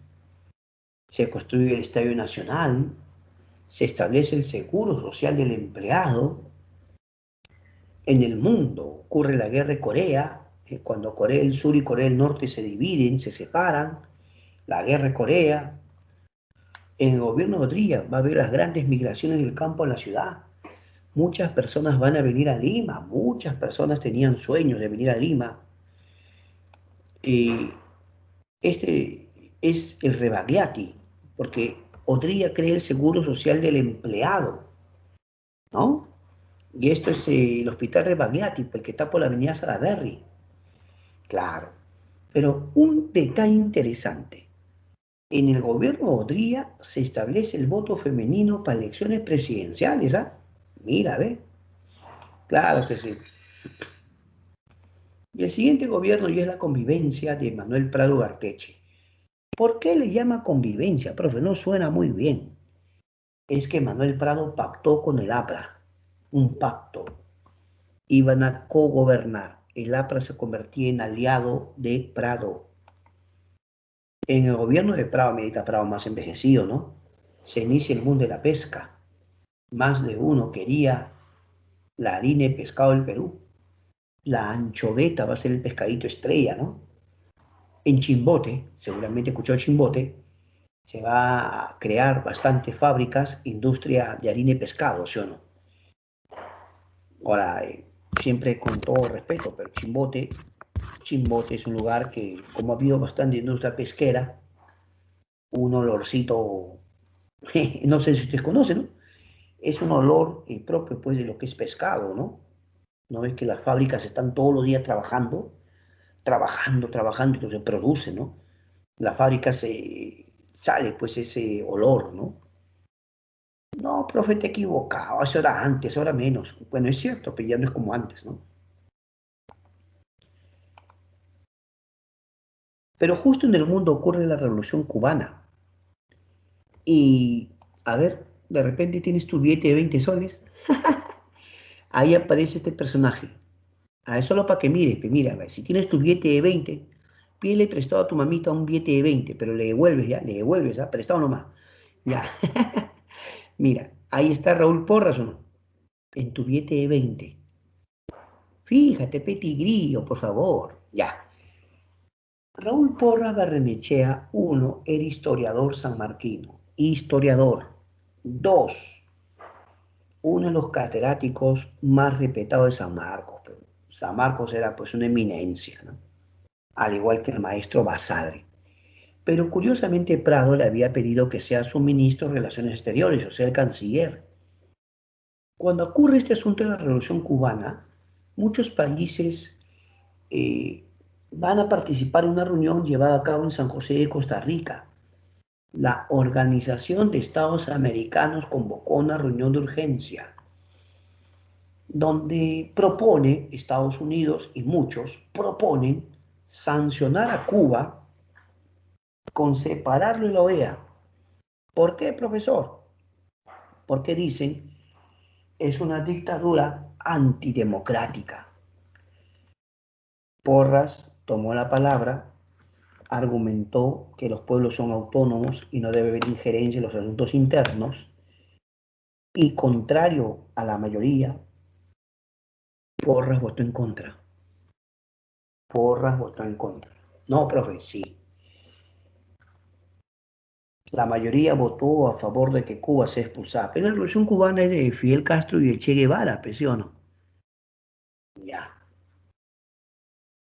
se construye el Estadio Nacional, se establece el seguro social del empleado. En el mundo ocurre la guerra de Corea, cuando Corea del Sur y Corea del Norte se dividen, se separan, la guerra de Corea. En el gobierno de Odría va a haber las grandes migraciones del campo a la ciudad. Muchas personas van a venir a Lima, muchas personas tenían sueños de venir a Lima. Este es el Rebagliati, porque Odría crea el Seguro Social del Empleado, ¿no? Y esto es el Hospital Rebagliati, el que está por la avenida Salaberry. Claro. Pero un detalle interesante. En el gobierno de Odría se establece el voto femenino para elecciones presidenciales, ¿ah? Mira, ve. Claro que sí. Y el siguiente gobierno ya es la convivencia de Manuel Prado Garteche. ¿Por qué le llama convivencia, profe? No suena muy bien. Es que Manuel Prado pactó con el APRA, un pacto. Iban a cogobernar. El APRA se convertía en aliado de Prado. En el gobierno de Prado, medita Prado más envejecido, ¿no? Se inicia el mundo de la pesca. Más de uno quería la harina de pescado del Perú. La anchoveta va a ser el pescadito estrella, ¿no? En Chimbote, seguramente escuchó Chimbote, se va a crear bastantes fábricas, industria de harina y pescado, ¿sí o no? Ahora, siempre con todo respeto, pero Chimbote es un lugar que, como ha habido bastante industria pesquera, un olorcito, no sé si ustedes conocen, ¿no? Es un olor propio, pues, de lo que es pescado, ¿no? No es que las fábricas están todos los días trabajando, y se produce, ¿no? La fábrica sale, pues, ese olor, ¿no? No, profe, te he equivocado, eso era antes, ahora menos. Bueno, es cierto, pero ya no es como antes, ¿no? Pero justo en el mundo ocurre la Revolución Cubana. Y, a ver, de repente tienes tu billete de 20 soles, ahí aparece este personaje. Ah, es solo para que mires, que mira, si tienes tu billete de 20, pídele prestado a tu mamita un billete de 20, pero le devuelves ya, le devuelves, ¿ah? Prestado nomás. Ya. Mira, ahí está Raúl Porras, ¿o no? En tu billete de 20. Fíjate, Petigrillo, por favor. Ya. Raúl Porras Barrenechea, uno, era historiador sanmarquino. Historiador. Dos, uno de los catedráticos más respetados de San Marcos. Pero San Marcos era pues una eminencia, ¿no? Al igual que el maestro Basadre. Pero curiosamente Prado le había pedido que sea su ministro de Relaciones Exteriores, o sea, el canciller. Cuando ocurre este asunto de la Revolución Cubana, muchos países eh, van a participar en una reunión llevada a cabo en San José de Costa Rica. La Organización de Estados Americanos convocó una reunión de urgencia donde propone, Estados Unidos y muchos proponen sancionar a Cuba con separarlo de la OEA. ¿Por qué, profesor? Porque dicen es una dictadura antidemocrática. Porras tomó la palabra, argumentó que los pueblos son autónomos y no debe haber injerencia en los asuntos internos, y contrario a la mayoría, Porras votó en contra. Porras votó en contra. No, profe, sí. La mayoría votó a favor de que Cuba sea expulsada. Pero la revolución cubana es de Fidel Castro y de Che Guevara, ¿sí o no? Ya.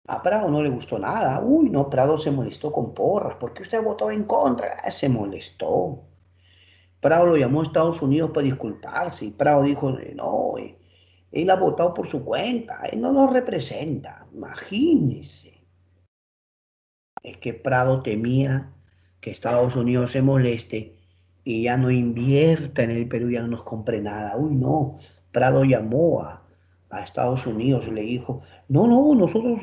A Prado no le gustó nada. Uy, no, Prado se molestó con Porras. ¿Por qué usted votó en contra? Se molestó. Prado lo llamó a Estados Unidos para disculparse y Prado dijo, no, él ha votado por su cuenta, él no nos representa. Imagínese. Es que Prado temía que Estados Unidos se moleste y ya no invierta en el Perú, ya no nos compre nada. Uy, no. Prado llamó a Estados Unidos y le dijo, no, no, nosotros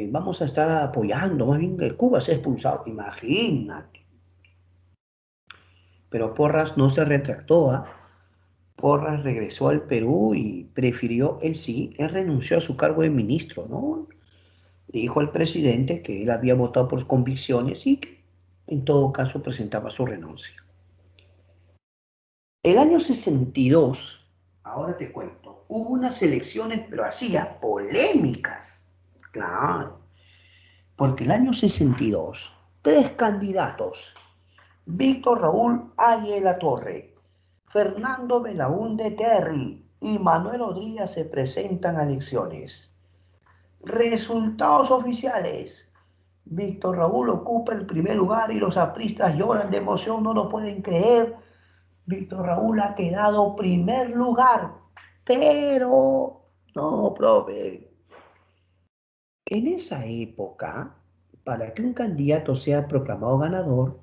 vamos a estar apoyando, más bien que Cuba se ha expulsado. Imagínate. Pero Porras no se retractó, ¿ah? Porras regresó al Perú y prefirió, él sí, él renunció a su cargo de ministro, ¿no? Le dijo al presidente que él había votado por convicciones y que en todo caso presentaba su renuncia. El año 62, ahora te cuento, hubo unas elecciones, pero hacía polémicas, claro, porque el año 62, tres candidatos, Víctor Raúl Ayala La Torre, Fernando Belaúnde Terry y Manuel Rodríguez se presentan a elecciones. Resultados oficiales. Víctor Raúl ocupa el primer lugar y los apristas lloran de emoción, no lo pueden creer. Víctor Raúl ha quedado primer lugar. Pero, no, profe, en esa época, para que un candidato sea proclamado ganador,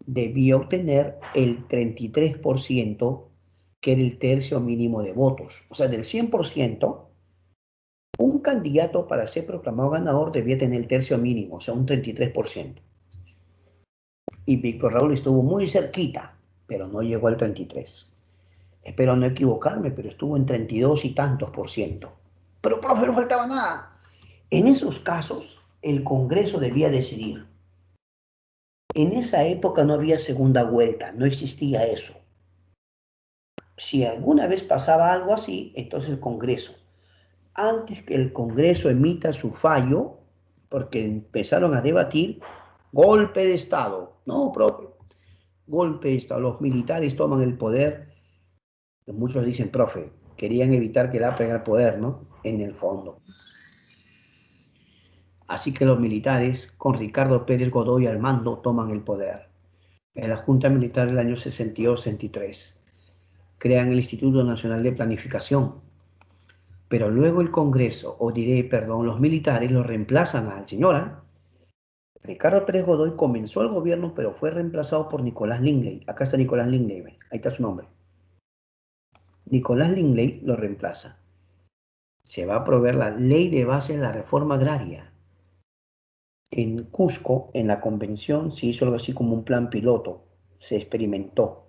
debía obtener el 33%, que era el tercio mínimo de votos. O sea, del 100%, un candidato para ser proclamado ganador debía tener el tercio mínimo, o sea, un 33%. Y Víctor Raúl estuvo muy cerquita, pero no llegó al 33%. Espero no equivocarme, pero estuvo en 32 y tantos por ciento. Pero, profe, no faltaba nada. En esos casos, el Congreso debía decidir. En esa época no había segunda vuelta, no existía eso. Si alguna vez pasaba algo así, entonces el Congreso. Antes que el Congreso emita su fallo, porque empezaron a debatir, golpe de Estado. No, profe, golpe de Estado. Los militares toman el poder. Muchos dicen, profe, querían evitar que la APRA al poder, ¿no? En el fondo. Así que los militares, con Ricardo Pérez Godoy al mando, toman el poder. En la Junta Militar del año 62-63 crean el Instituto Nacional de Planificación. Pero luego el Congreso, o diré, perdón, los militares lo reemplazan al señor. Ricardo Pérez Godoy comenzó el gobierno, pero fue reemplazado por Nicolás Lingley. Acá está Nicolás Lingley, ahí está su nombre. Nicolás Lingley lo reemplaza. Se va a aprobar la ley de base de la reforma agraria. En Cusco, en la convención, se hizo algo así como un plan piloto, se experimentó.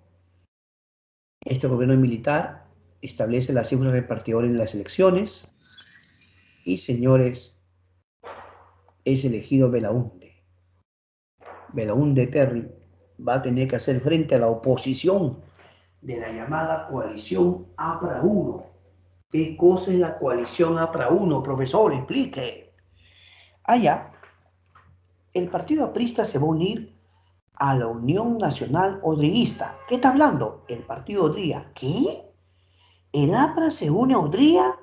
Este gobierno militar establece las cifras repartidoras en las elecciones y, señores, es elegido Belaúnde. Belaúnde Terry va a tener que hacer frente a la oposición de la llamada coalición APRA 1. ¿Qué cosa es la coalición APRA 1, profesor? Explique. Allá, el partido aprista se va a unir a la Unión Nacional Odriguista. ¿Qué está hablando? El partido Odría. ¿Qué? ¿El APRA se une a Odría?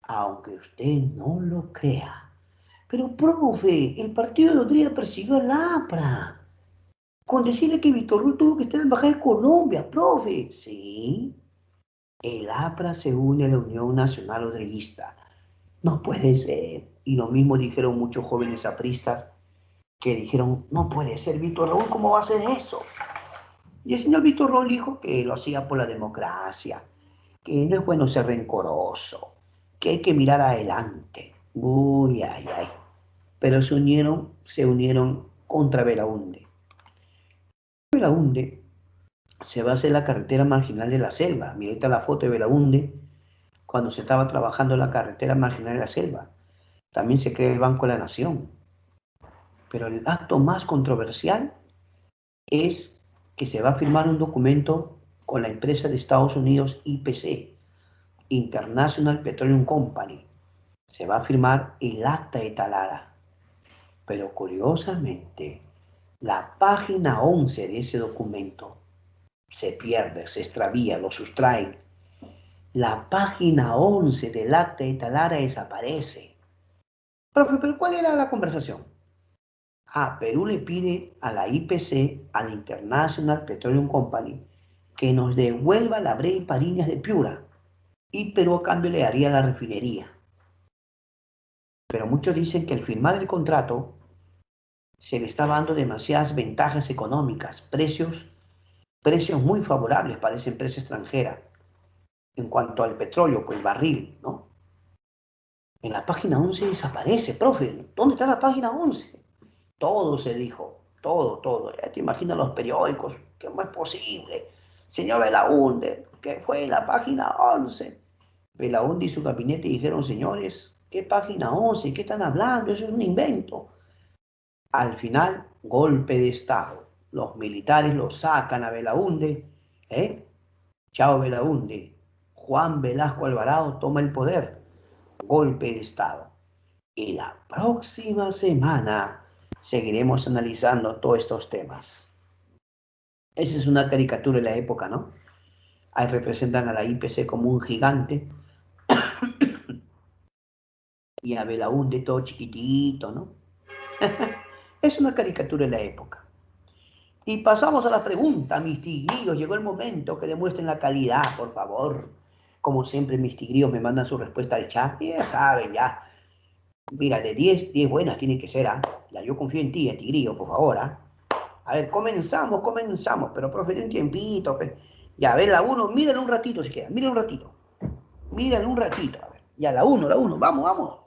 Aunque usted no lo crea. Pero, profe, el partido de Odría persiguió al APRA. Con decirle que Víctor Ruiz tuvo que estar en la Embajada de Colombia, profe. Sí, el APRA se une a la Unión Nacional Odriguista. No puede ser. Y lo mismo dijeron muchos jóvenes apristas que dijeron, no puede ser, Víctor Raúl, ¿cómo va a hacer eso? Y el señor Víctor Raúl dijo que lo hacía por la democracia, que no es bueno ser rencoroso, que hay que mirar adelante. Uy, ay, ay. Pero se unieron contra Belaúnde. Belaúnde se va a hacer la carretera marginal de la selva. Mira, está la foto de Belaúnde cuando se estaba trabajando en la carretera marginal de la selva. También se crea el Banco de la Nación. Pero el acto más controversial es que se va a firmar un documento con la empresa de Estados Unidos IPC, International Petroleum Company. Se va a firmar el acta de Talara. Pero curiosamente, la página 11 de ese documento se pierde, se extravía, lo sustraen. La página 11 del acta de Talara desaparece. Profe, ¿pero cuál era la conversación? Perú le pide a la IPC, a la International Petroleum Company, que nos devuelva la Brea y Pariñas de Piura, y Perú a cambio le daría la refinería. Pero muchos dicen que al firmar el contrato se le estaba dando demasiadas ventajas económicas, precios muy favorables para esa empresa extranjera en cuanto al petróleo, pues el barril, ¿no? En la página 11 desaparece, profe. ¿Dónde está la página 11? Todo se dijo, todo, todo. Ya te imaginas los periódicos, que no es posible. Señor Belaúnde, que fue en la página 11. Belaúnde y su gabinete dijeron, señores, ¿qué página 11? ¿Qué están hablando? Eso es un invento. Al final, golpe de Estado. Los militares lo sacan a Belaúnde. ¿Eh? Chao Belaúnde. Juan Velasco Alvarado toma el poder. Golpe de Estado. Y la próxima semana seguiremos analizando todos estos temas. Esa es una caricatura de la época, ¿no? Ahí representan a la IPC como un gigante y a Belaúnde todo chiquitito, ¿no? Es una caricatura de la época. Y pasamos a la pregunta, mis tigrillos. Llegó el momento que demuestren la calidad, por favor. Como siempre, mis tigrillos me mandan su respuesta al chat. Y ya saben, ya. Mira, de 10, 10 buenas tiene que ser, ¿ah? Ya, yo confío en ti, tigrillo, por favor, ¿ah? A ver, comenzamos. Pero, profe, de un tiempito. Ya, a ver, la 1, mírala un ratito si quieres. Mírala un ratito. Mírala un ratito. A ver. Ya, la 1. Vamos, vamos.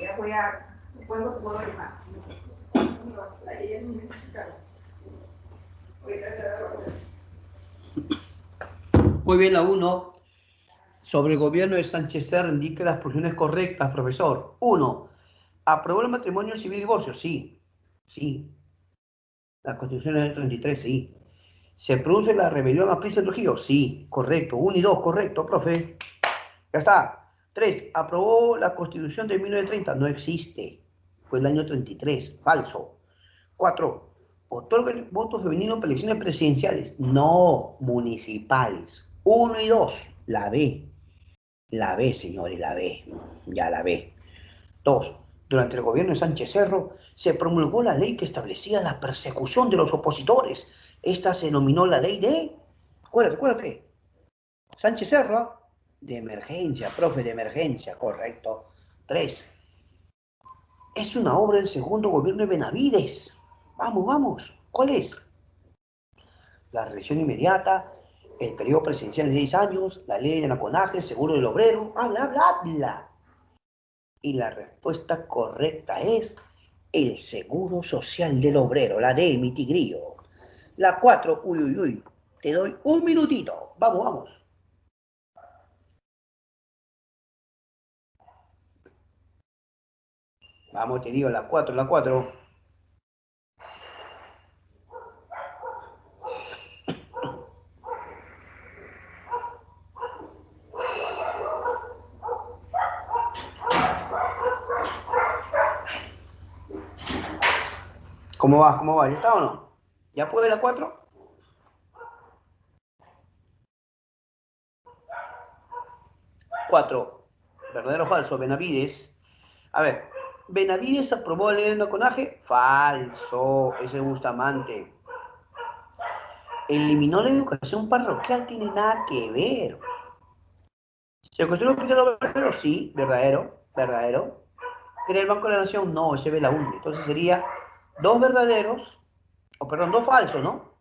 Ya voy a... puedo animar. Muy bien, la 1. Sobre el gobierno de Sánchez Serra indique las posiciones correctas, profesor. 1. ¿Aprobó el matrimonio civil y divorcio? Sí. Sí. La Constitución del 33, sí. ¿Se produce la rebelión a Prisa en Trujillo? Sí, correcto. 1 y 2, correcto, profe. Ya está. 3. ¿Aprobó la Constitución de 1930? No existe. Fue el año 33. Falso. 4. ¿Otorga el voto femenino para elecciones presidenciales? No, municipales. 1 y 2. La B. La B, señores, la B. Ya la B. 2. Durante el gobierno de Sánchez Cerro se promulgó la ley que establecía la persecución de los opositores. Esta se denominó la ley de... Acuérdate. Sánchez Cerro, de emergencia, profe, de emergencia, correcto. 3. Es una obra del segundo gobierno de Benavides. Vamos. ¿Cuál es? La reelección inmediata, el periodo presidencial de 6 años, la ley de naconaje, seguro del obrero, habla. Y la respuesta correcta es el seguro social del obrero, la D, mi tigrillo. La 4, uy, te doy un minutito. Vamos. Vamos, te digo, la 4. ¿Cómo va? ¿Ya está o no? ¿Ya puede la 4? 4. ¿Verdadero o falso? Benavides. A ver, ¿Benavides aprobó la ley de naconaje? Falso. Ese es Bustamante. Eliminó la educación parroquial, tiene nada que ver. ¿Se construyó un hospital obrero? Sí, verdadero. ¿Crea el Banco de la Nación? No, ese ve la 1. Entonces sería dos verdaderos, dos falsos, ¿no?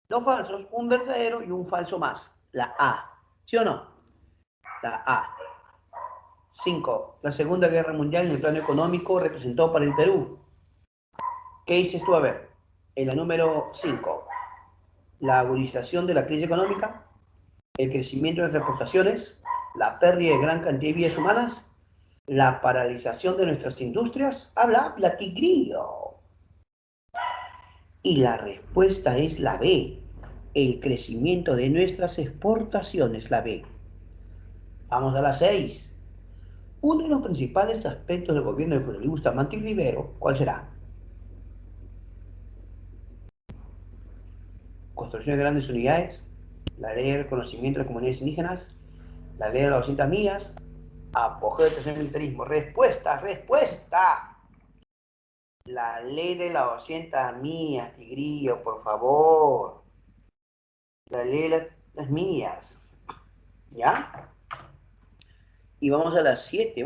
Dos falsos, un verdadero y un falso más. La A. ¿Sí o no? La A. 5. La Segunda Guerra Mundial en el plano económico representó para el Perú. ¿Qué dices tú? A ver, en la número 5. La agudización de la crisis económica, el crecimiento de las exportaciones, la pérdida de gran cantidad de vidas humanas, la paralización de nuestras industrias. Habla tigrillo. Y la respuesta es la B, el crecimiento de nuestras exportaciones, la B. Vamos a la 6. Uno de los principales aspectos del gobierno de José Luis Bustamante y Rivero, ¿cuál será? Construcción de grandes unidades, la ley de reconocimiento de las comunidades indígenas, la ley de las 200 millas, apogeo del tercer militarismo. Respuesta. La ley de las 200 millas, tigrillo, por favor. La ley de las millas. ¿Ya? Y vamos a las 7.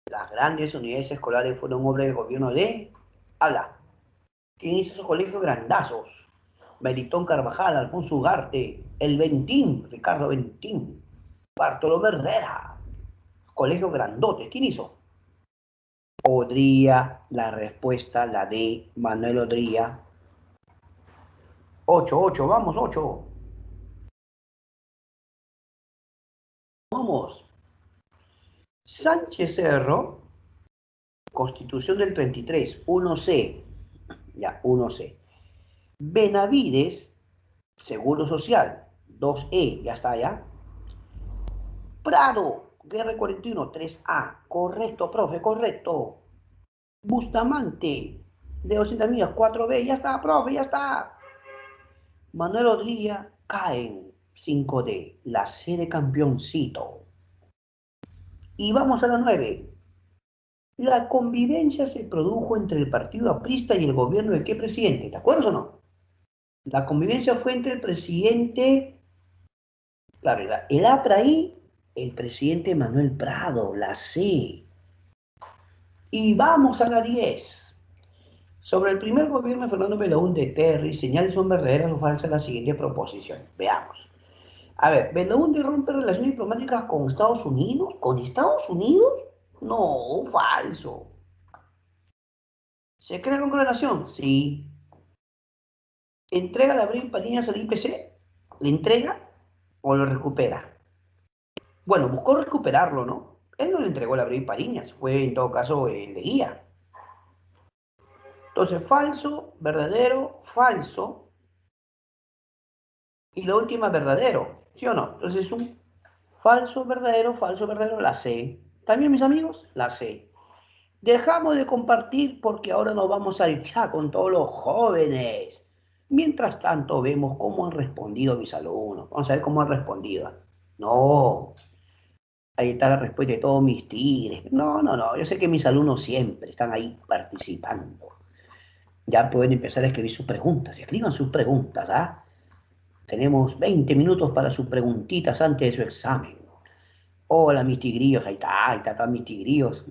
Las grandes unidades escolares fueron obra del gobierno de... Habla. ¿Quién hizo esos colegios grandazos? Melitón Carvajal, Alfonso Ugarte, el Ventín, Ricardo Ventín, Bartolomé Herrera. Colegios grandotes. ¿Quién hizo? Odría, la respuesta, la D, Manuel Odría. 8, vamos, 8. Vamos. Sánchez Cerro, Constitución del 33, 1C. Ya, 1C. Benavides, Seguro Social, 2E, ya está, ya. Prado, Guerra 41, 3A. Correcto, profe, correcto. Bustamante, de 200 millas, 4B, ya está, profe, ya está. Manuel Odría, Caen, 5D, la C de campeoncito. Y vamos a la 9. La convivencia se produjo entre el partido aprista y el gobierno de qué presidente, ¿te acuerdas o no? La convivencia fue entre el presidente, claro, el APRA y el presidente Manuel Prado, la C. Y vamos a la 10. Sobre el primer gobierno de Fernando Belaúnde Terry, señales son verdaderas o falsas la siguiente proposición. Veamos. A ver, Belaúnde rompe relaciones diplomáticas con Estados Unidos. ¿Con Estados Unidos? No, falso. ¿Se crea con relación? Sí. ¿Entrega la Abril Pariñas al IPC? ¿Le entrega o lo recupera? Bueno, buscó recuperarlo, ¿no? Él no le entregó la Abril Pariñas, fue en todo caso el de guía. Entonces, falso, verdadero, falso. Y la última, verdadero. ¿Sí o no? Entonces, un falso, verdadero, la C. ¿También, mis amigos? La C. Dejamos de compartir porque ahora nos vamos al chat con todos los jóvenes. Mientras tanto, vemos cómo han respondido mis alumnos. Vamos a ver cómo han respondido. No, ahí está la respuesta de todos mis tigres. No, no, no. Yo sé que mis alumnos siempre están ahí participando. Ya pueden empezar a escribir sus preguntas. Escriban sus preguntas, ¿ah? Tenemos 20 minutos para sus preguntitas antes de su examen. Hola, mis tigrillos. Ahí están mis tigrillos.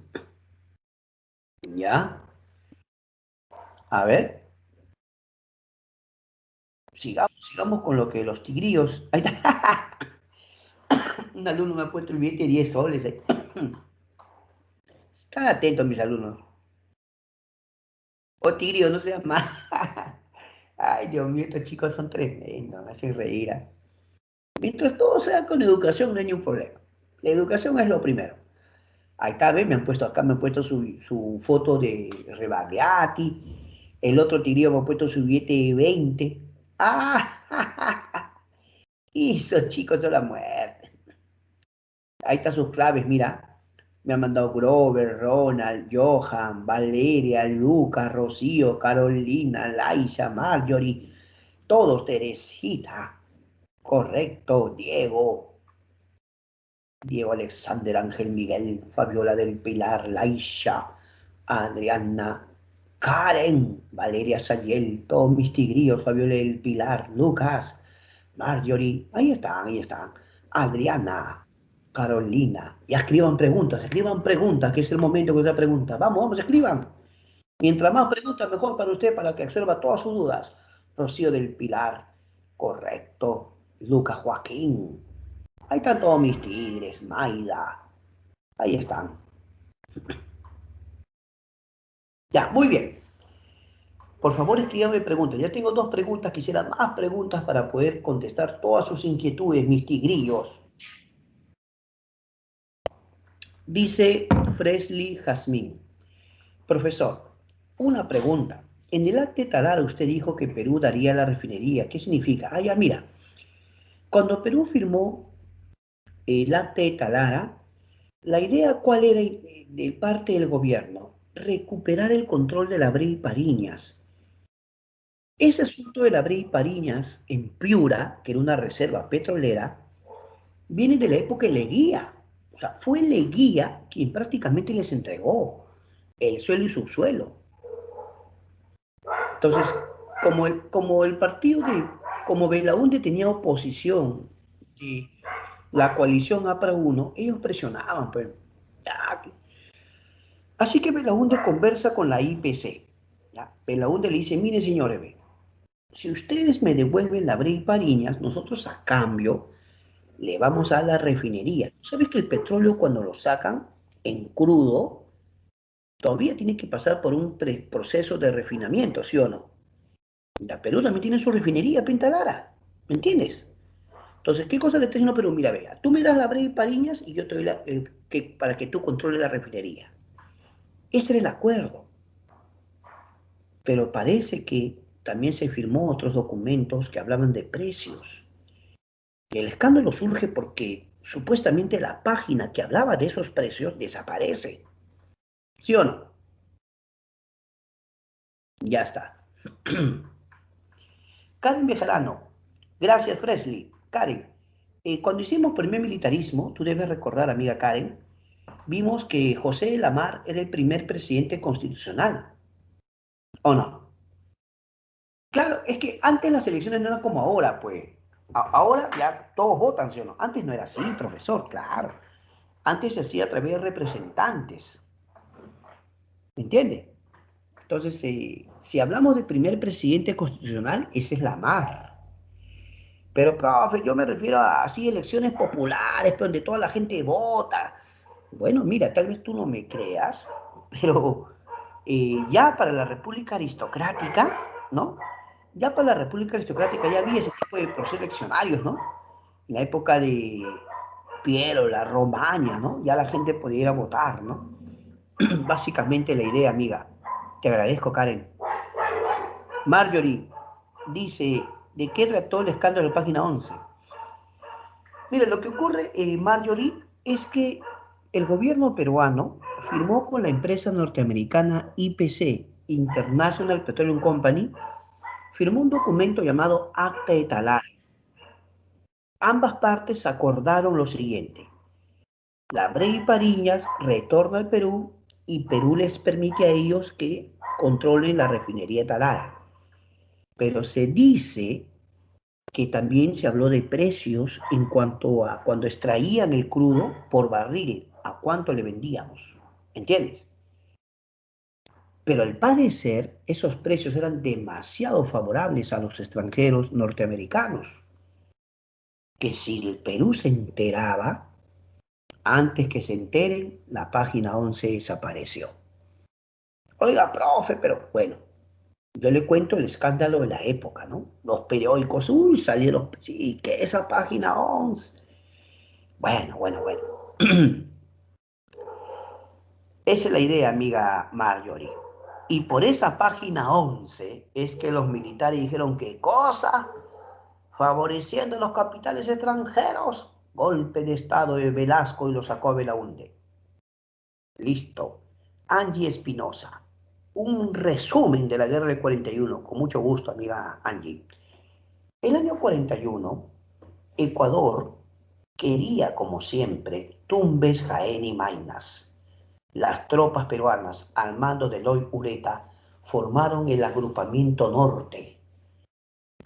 ¿Ya? A ver. Sigamos con lo que los tigrillos. Ahí está. Un alumno me ha puesto el billete de 10 soles. Están atentos mis alumnos. Oh, tigrillo, no seas más. Ay, Dios mío, estos chicos son tremendos, me hacen reír. ¿Eh? Mientras todo sea con educación, no hay ningún problema. La educación es lo primero. Ahí está, ¿ves? Me han puesto acá, me han puesto su foto de Rebagliati. El otro tigrillo me ha puesto su billete de 20. ¡Ah! Y esos chicos son la muerte. Ahí están sus claves, mira. Me han mandado Grover, Ronald, Johan, Valeria, Lucas, Rocío, Carolina, Laisha, Marjorie, todos Teresita. Correcto, Diego, Diego Alexander, Ángel Miguel, Fabiola del Pilar, Laisha, Adriana, Karen, Valeria Sayel, todos mis tigrillos, Fabiola del Pilar, Lucas, Marjorie, ahí están. Adriana, Carolina, ya escriban preguntas, que es el momento que usted pregunta. Vamos, vamos, escriban. Mientras más preguntas, mejor para usted, para que absorba todas sus dudas. Rocío del Pilar, correcto. Lucas Joaquín, ahí están todos mis tigres, Maida, ahí están. Ya, muy bien. Por favor, escríbanme preguntas. Ya tengo dos preguntas, quisiera más preguntas para poder contestar todas sus inquietudes, mis tigrillos. Dice Fresley Jazmín. Profesor, una pregunta. En el acta de Talara usted dijo que Perú daría la refinería. ¿Qué significa? Ah, ya, mira. Cuando Perú firmó el acta de Talara, la idea cuál era de parte del gobierno, recuperar el control de la Brea y Pariñas. Ese asunto de la Brea y Pariñas en Piura, que era una reserva petrolera, viene de la época de Leguía. O sea, fue Leguía quien prácticamente les entregó el suelo y subsuelo. Entonces, como el partido como Belaúnde tenía oposición de la coalición APRA 1, ellos presionaban, pues. Así que Belaúnde conversa con la IPC. ¿Ya? Belaúnde le dice, mire señores, si ustedes me devuelven la Brea y Pariñas, nosotros a cambio le vamos a la refinería. ¿Sabes que el petróleo cuando lo sacan en crudo, todavía tiene que pasar por un proceso de refinamiento, ¿sí o no? La Perú también tiene su refinería, Pintalara, ¿me entiendes? Entonces, ¿qué cosa le está diciendo Perú? Mira, vea, tú me das la Brea y Pariñas y yo te doy para que tú controles la refinería. Ese era el acuerdo. pero parece que también se firmó otros documentos que hablaban de precios. Y el escándalo surge porque supuestamente la página que hablaba de esos precios desaparece. ¿Sí o no? Ya está. Karen Bejarano. Gracias, Fresley. Karen, cuando hicimos primer militarismo, tú debes recordar, amiga Karen, vimos que José de la Mar era el primer presidente constitucional, ¿o no? Claro, es que antes las elecciones no eran como ahora, pues. Ahora ya todos votan, ¿sí o no? Antes no era así, profesor, claro. Antes se hacía a través de representantes, ¿me entiende? Entonces, si hablamos del primer presidente constitucional, esa es la Mar. Pero, profe, yo me refiero a así elecciones populares, pues, donde toda la gente vota. Bueno, mira, tal vez tú no me creas, pero ya para la República Aristocrática, ¿no? Ya para la República Aristocrática ya había ese tipo de procesos eleccionarios, ¿no? En la época de Piero, la Romaña, ¿no? Ya la gente podía ir a votar, ¿no? Básicamente la idea, amiga. Te agradezco, Karen. Marjorie dice, ¿de qué trató el escándalo de página 11? Mira, lo que ocurre, Marjorie, es que el gobierno peruano firmó con la empresa norteamericana IPC, International Petroleum Company, firmó un documento llamado Acta de Talaria. Ambas partes acordaron lo siguiente: la Brey Pariñas retorna al Perú y Perú les permite a ellos que controlen la refinería de Talara. Pero se dice que también se habló de precios en cuanto a cuando extraían el crudo por barril, a cuánto le vendíamos. ¿Entiendes? Pero al parecer esos precios eran demasiado favorables a los extranjeros norteamericanos, que si el Perú se enteraba, antes que se enteren, la página 11 desapareció. Oiga, profe, pero bueno, yo le cuento el escándalo de la época, ¿no? Los periódicos, uy, salieron, sí, que esa página 11. Bueno, bueno, bueno. Esa es la idea, amiga Marjorie. Y por esa página 11 es que los militares dijeron, ¿qué cosa? Favoreciendo a los capitales extranjeros. Golpe de Estado de Velasco y lo sacó a Belaúnde. Listo. Angie Espinosa. Un resumen de la guerra del 41. Con mucho gusto, amiga Angie. El año 41, Ecuador quería, como siempre, Tumbes, Jaén y Maynas. Las tropas peruanas, al mando de Eloy Ureta, formaron el agrupamiento norte.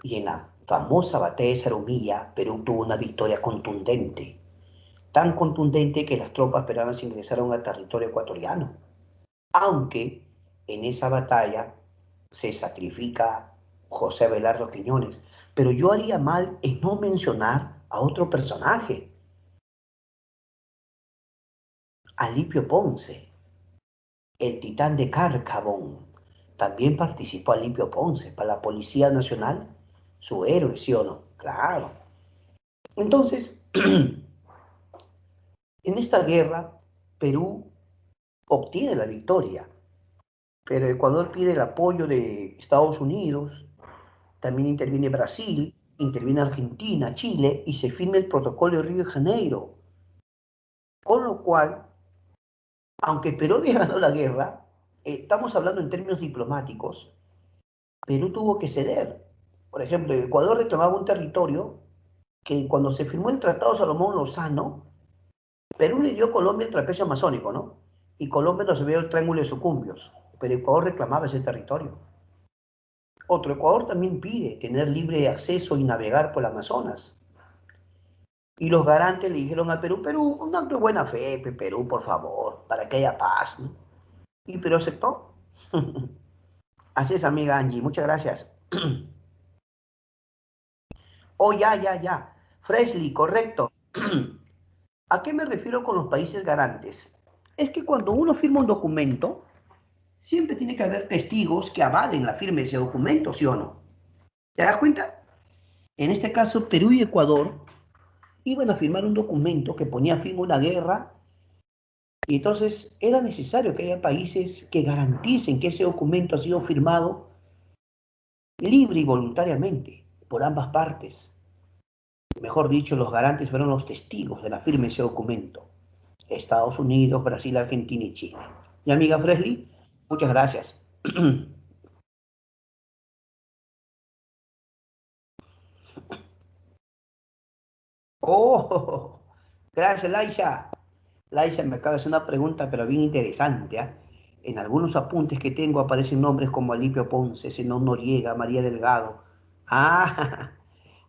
Y en la famosa batalla de Zarumilla, Perú tuvo una victoria contundente. Tan contundente que las tropas peruanas ingresaron al territorio ecuatoriano. Aunque en esa batalla se sacrifica José Abelardo Quiñones. Pero yo haría mal en no mencionar a otro personaje, Alipio Ponce, el titán de Cárcamo. También participó Alipio Ponce para la Policía Nacional, su héroe, ¿sí o no? Claro. Entonces, en esta guerra, Perú obtiene la victoria, pero Ecuador pide el apoyo de Estados Unidos, también interviene Brasil, interviene Argentina, Chile y se firma el protocolo de Río de Janeiro. Con lo cual, aunque Perú había ganado la guerra, estamos hablando en términos diplomáticos, Perú tuvo que ceder. Por ejemplo, Ecuador reclamaba un territorio que cuando se firmó el Tratado Salomón Lozano, Perú le dio a Colombia el trapecio amazónico, ¿no? Y Colombia nos vio el triángulo de Sucumbios, pero Ecuador reclamaba ese territorio. Otro, Ecuador también pide tener libre acceso y navegar por el Amazonas. Y los garantes le dijeron a Perú, Perú, un acto de buena fe, Perú, por favor, para que haya paz, ¿no? Y Perú aceptó. Así es, amiga Angie, muchas gracias. Oh, ya. Freshly, correcto. ¿A qué me refiero con los países garantes? Es que cuando uno firma un documento, siempre tiene que haber testigos que avalen la firma de ese documento, ¿sí o no? ¿Te das cuenta? En este caso, Perú y Ecuador iban a firmar un documento que ponía fin a una guerra y entonces era necesario que haya países que garanticen que ese documento ha sido firmado libre y voluntariamente, por ambas partes. Mejor dicho, los garantes fueron los testigos de la firma de ese documento. Estados Unidos, Brasil, Argentina y Chile. Y amiga Fresley, muchas gracias. Oh, gracias, Laisha. Laisha me acaba de hacer una pregunta, pero bien interesante. ¿Ah? En algunos apuntes que tengo aparecen nombres como Alipio Ponce, Zenón Noriega, María Delgado. Ah,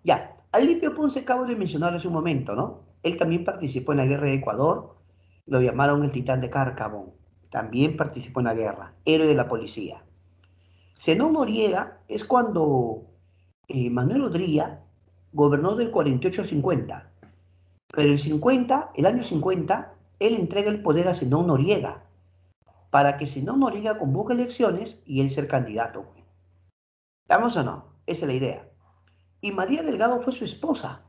ya. Alipio Ponce acabo de mencionar hace un momento, ¿no? Él también participó en la guerra de Ecuador, lo llamaron el Titán de Cárcamo. También participó en la guerra, héroe de la policía. Zenón Noriega es cuando Manuel Odría gobernó del 48 al 50. Pero el año 50, él entrega el poder a Zenón Noriega para que Zenón Noriega convoque elecciones y él ser candidato. ¿Vamos o no? Esa es la idea. Y María Delgado fue su esposa.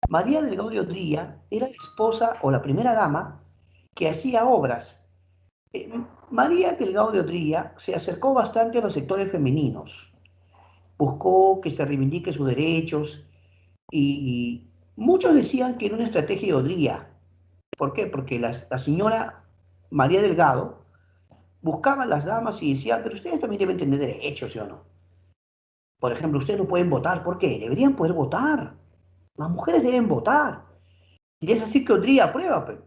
María Delgado de Odría era la esposa o la primera dama que hacía obras. Eh, María Delgado de Odría se acercó bastante a los sectores femeninos, buscó que se reivindique sus derechos y muchos decían que era una estrategia de Odría. ¿Por qué? Porque la señora María Delgado buscaba a las damas y decía, pero ustedes también deben tener derechos, ¿sí o no? Por ejemplo, ustedes no pueden votar. ¿Por qué? Deberían poder votar. Las mujeres deben votar. Y es así que Odría aprueba, pues.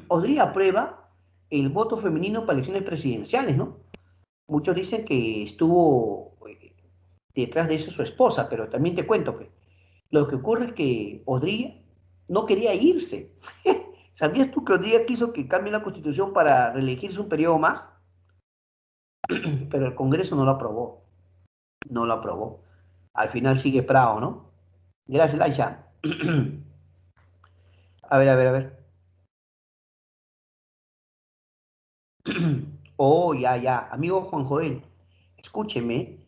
Odría aprueba el voto femenino para elecciones presidenciales, ¿no? Muchos dicen que estuvo detrás de eso su esposa, pero también te cuento, pues. Lo que ocurre es que Odría no quería irse. ¿Sabías tú que Odría quiso que cambie la constitución para reelegirse un periodo más? Pero el Congreso no lo aprobó. No lo aprobó. Al final sigue Prado, ¿no? Gracias, Laisha. A ver, a ver, a ver. Oh, ya, ya. Amigo Juan Joel, escúcheme.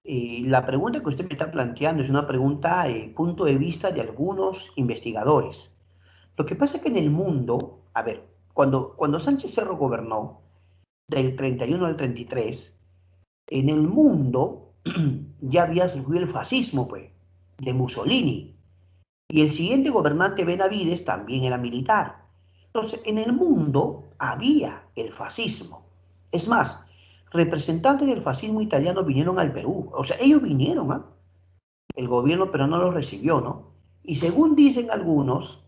La pregunta que usted me está planteando es una pregunta, punto de vista de algunos investigadores. Lo que pasa es que en el mundo, a ver, cuando Sánchez Cerro gobernó, del 31 al 33, en el mundo ya había surgido el fascismo, pues, de Mussolini. Y el siguiente gobernante, Benavides, también era militar. Entonces, en el mundo había el fascismo. Es más, representantes del fascismo italiano vinieron al Perú. O sea, ellos vinieron, ¿ah? El gobierno peruano los recibió, ¿no? Y según dicen algunos,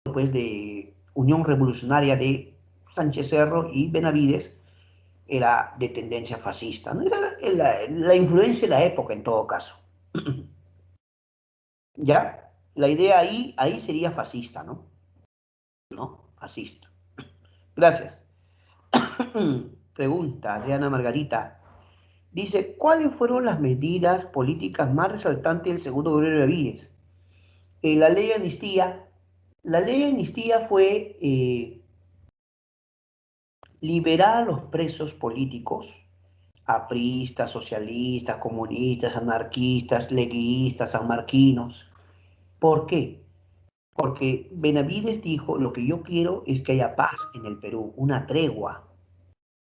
pues de Unión Revolucionaria de Sánchez Cerro y Benavides, era de tendencia fascista, ¿no? Era la influencia de la época en todo caso. ¿Ya? La idea ahí sería fascista, ¿no? ¿No? Fascista. Gracias. Pregunta Adriana Margarita. Dice, ¿cuáles fueron las medidas políticas más resaltantes del segundo gobierno de Benavides? La ley de amnistía. La ley de amnistía fue liberar a los presos políticos, apristas, socialistas, comunistas, anarquistas, leguistas, sanmarquinos. ¿Por qué? Porque Benavides dijo, lo que yo quiero es que haya paz en el Perú, una tregua.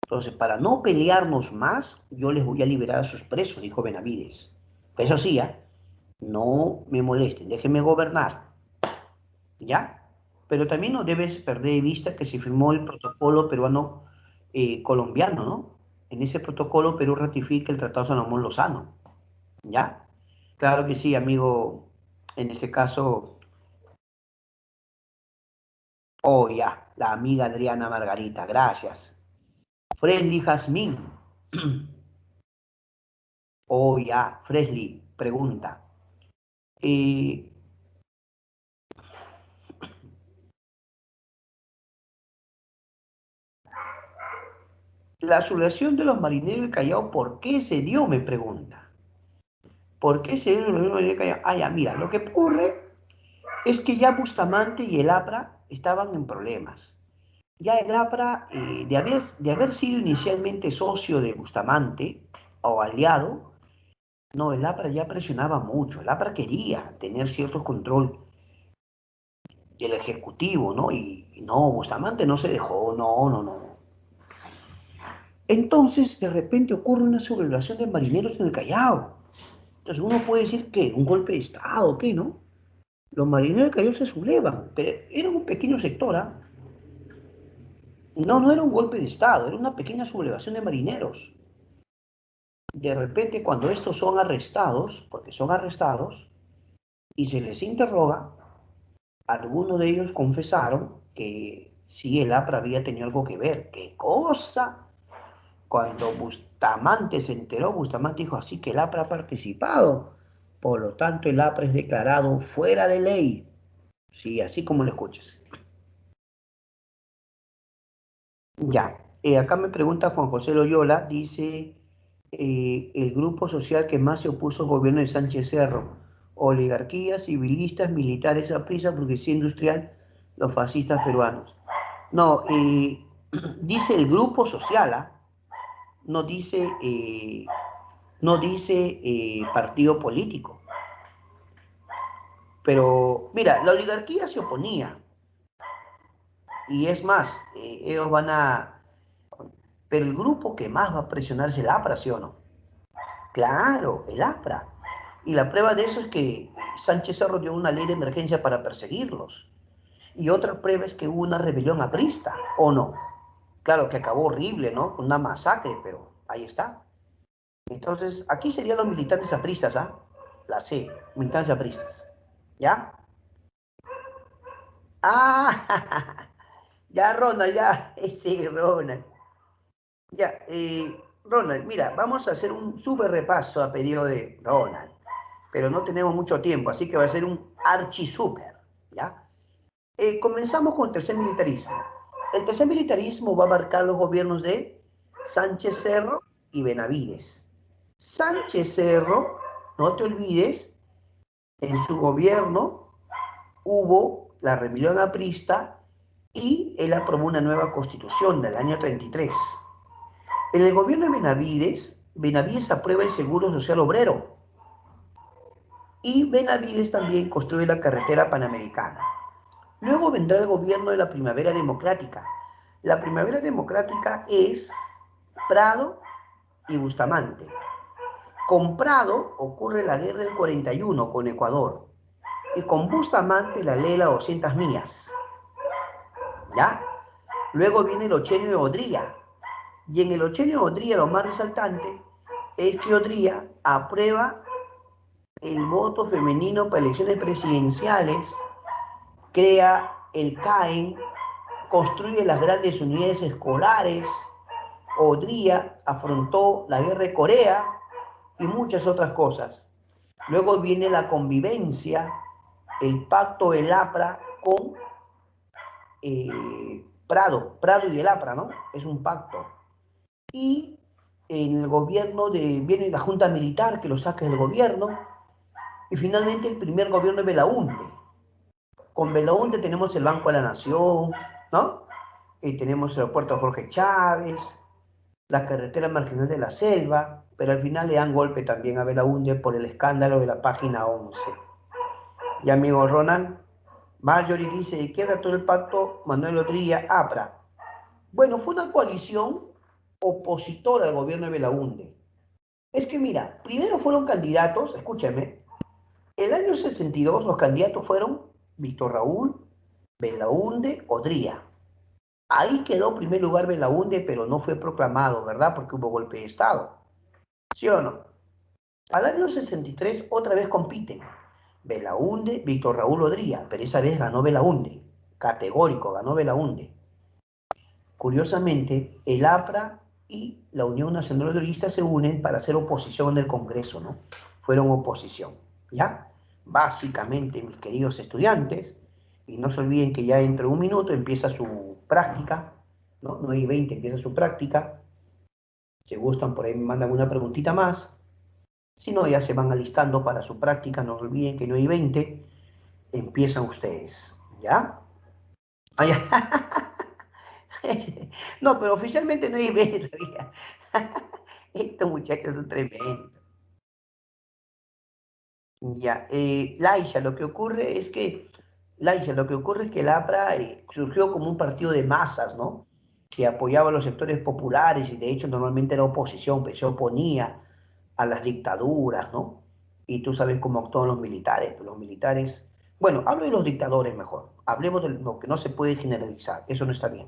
Entonces, para no pelearnos más, yo les voy a liberar a sus presos, dijo Benavides. Pero eso sí, ¿eh? No me molesten, déjenme gobernar, ¿ya? Pero también no debes perder de vista que se firmó el protocolo peruano colombiano, ¿no? En ese protocolo Perú ratifica el Tratado Salomón Lozano, ¿ya? Claro que sí, amigo, en ese caso, oh ya, la amiga Adriana Margarita, gracias. Fresly Jazmín, oh ya, Fresly, pregunta. Eh, la sublevación de los marineros de Callao, ¿por qué se dio? Me pregunta. ¿Por qué se dio los marineros de Callao? Ah, ya, mira, lo que ocurre es que ya Bustamante y el APRA estaban en problemas. Ya el APRA, de haber sido inicialmente socio de Bustamante o aliado, no, el APRA ya presionaba mucho. El APRA quería tener cierto control del Ejecutivo, ¿no? Y no, Bustamante no se dejó, no, no, no. Entonces, de repente ocurre una sublevación de marineros en el Callao. Entonces uno puede decir que un golpe de Estado, ¿qué no? Los marineros del Callao se sublevan, pero era un pequeño sector, ¿ah? No, no era un golpe de Estado, era una pequeña sublevación de marineros. De repente, cuando estos son arrestados, porque son arrestados, y se les interroga, algunos de ellos confesaron que sí, el APRA había tenido algo que ver. ¿Qué cosa? Cuando Bustamante se enteró, Bustamante dijo así que el APRA ha participado. Por lo tanto, el APRA es declarado fuera de ley. Sí, así como lo escuchas. Ya, acá me pregunta Juan José Loyola, dice, el grupo social que más se opuso al gobierno de Sánchez Cerro, oligarquías, civilistas, militares, aprisa, burguesía industrial, los fascistas peruanos. No, dice el grupo social, ¿ah? No dice, no dice partido político. Pero mira, la oligarquía se oponía, y es más, ellos van a... Pero el grupo que más va a presionar es el APRA, ¿sí o no? Claro, el APRA. Y la prueba de eso es que Sánchez Cerro dio una ley de emergencia para perseguirlos. Y otra prueba es que hubo una rebelión aprista, ¿o no? Claro que acabó horrible, ¿no? Una masacre, pero ahí está. Entonces, aquí serían los militantes apristas, ¿ah? La C, militantes apristas. ¿Ya? Ah, ya, Ronald, ya. Ese Ronald. Ya, Ronald, mira, vamos a hacer un súper repaso a pedido de Ronald, pero no tenemos mucho tiempo, así que va a ser un archi súper, ¿ya? Comenzamos con el tercer militarismo. El tercer militarismo va a abarcar los gobiernos de Sánchez Cerro y Benavides. Sánchez Cerro, no te olvides, en su gobierno hubo la rebelión aprista y él aprobó una nueva constitución del año 33. En el gobierno de Benavides, Benavides aprueba el Seguro Social Obrero y Benavides también construye la carretera panamericana. Luego vendrá el gobierno de la Primavera Democrática. La Primavera Democrática es Prado y Bustamante. Con Prado ocurre la guerra del 41 con Ecuador y con Bustamante la ley de las 200 millas. ¿Ya? Luego viene el ochenio de Odría. Y en el ochenio de Odría lo más resaltante es que Odría aprueba el voto femenino para elecciones presidenciales, crea el CAEN, construye las grandes unidades escolares, Odría afrontó la guerra de Corea y muchas otras cosas. Luego viene la convivencia, el pacto del APRA con Prado y el APRA, ¿no? Es un pacto. Y en el gobierno viene la Junta Militar que lo saca del gobierno, y finalmente el primer gobierno de Belaúnde. Con Belaúnde tenemos el Banco de la Nación, ¿no? Y tenemos el aeropuerto Jorge Chávez, la carretera marginal de la Selva, pero al final le dan golpe también a Belaúnde por el escándalo de la página 11. Y amigo Ronald, Marjorie dice, queda todo el pacto Manuel Odría, APRA. Bueno, fue una coalición opositora al gobierno de Belaúnde. Es que mira, primero fueron candidatos, escúchame, el año 62 los candidatos fueron Víctor Raúl, Belaúnde, Odría. Ahí quedó en primer lugar Belaúnde, pero no fue proclamado, ¿verdad? Porque hubo golpe de Estado. ¿Sí o no? Al año 63 otra vez compiten Belaúnde, Víctor Raúl Odría, pero esa vez ganó Belaúnde. Categórico, ganó Belaúnde. Curiosamente, el APRA y la Unión Nacional Odrista se unen para hacer oposición en el Congreso, ¿no? Fueron oposición, ¿ya? Básicamente, mis queridos estudiantes, y no se olviden que ya dentro de un minuto empieza su práctica, ¿no? 9:20 empieza su práctica. Si gustan, por ahí me mandan una preguntita más. Si no, ya se van alistando para su práctica. No olviden que 9:20 empiezan ustedes, ¿ya? Ah, ya. No, pero oficialmente 9:20 todavía. Estos muchachos son tremendos. Ya, Laisha, lo que ocurre es que, Laisha, lo que ocurre es que el APRA surgió como un partido de masas, ¿no? que apoyaba a los sectores populares y de hecho normalmente era oposición, pues se oponía a las dictaduras, ¿no? Y tú sabes cómo actúan los militares. Pues los militares, bueno, hablo de los dictadores mejor, hablemos de lo que no se puede generalizar, eso no está bien.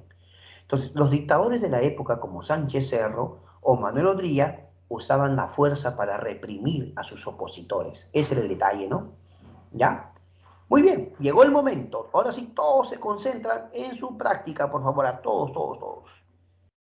Entonces, los dictadores de la época como Sánchez Cerro o Manuel Odría usaban la fuerza para reprimir a sus opositores. Ese era el detalle, ¿no? ¿Ya? Muy bien, llegó el momento. Ahora sí, todos se concentran en su práctica, por favor, a todos, todos, todos.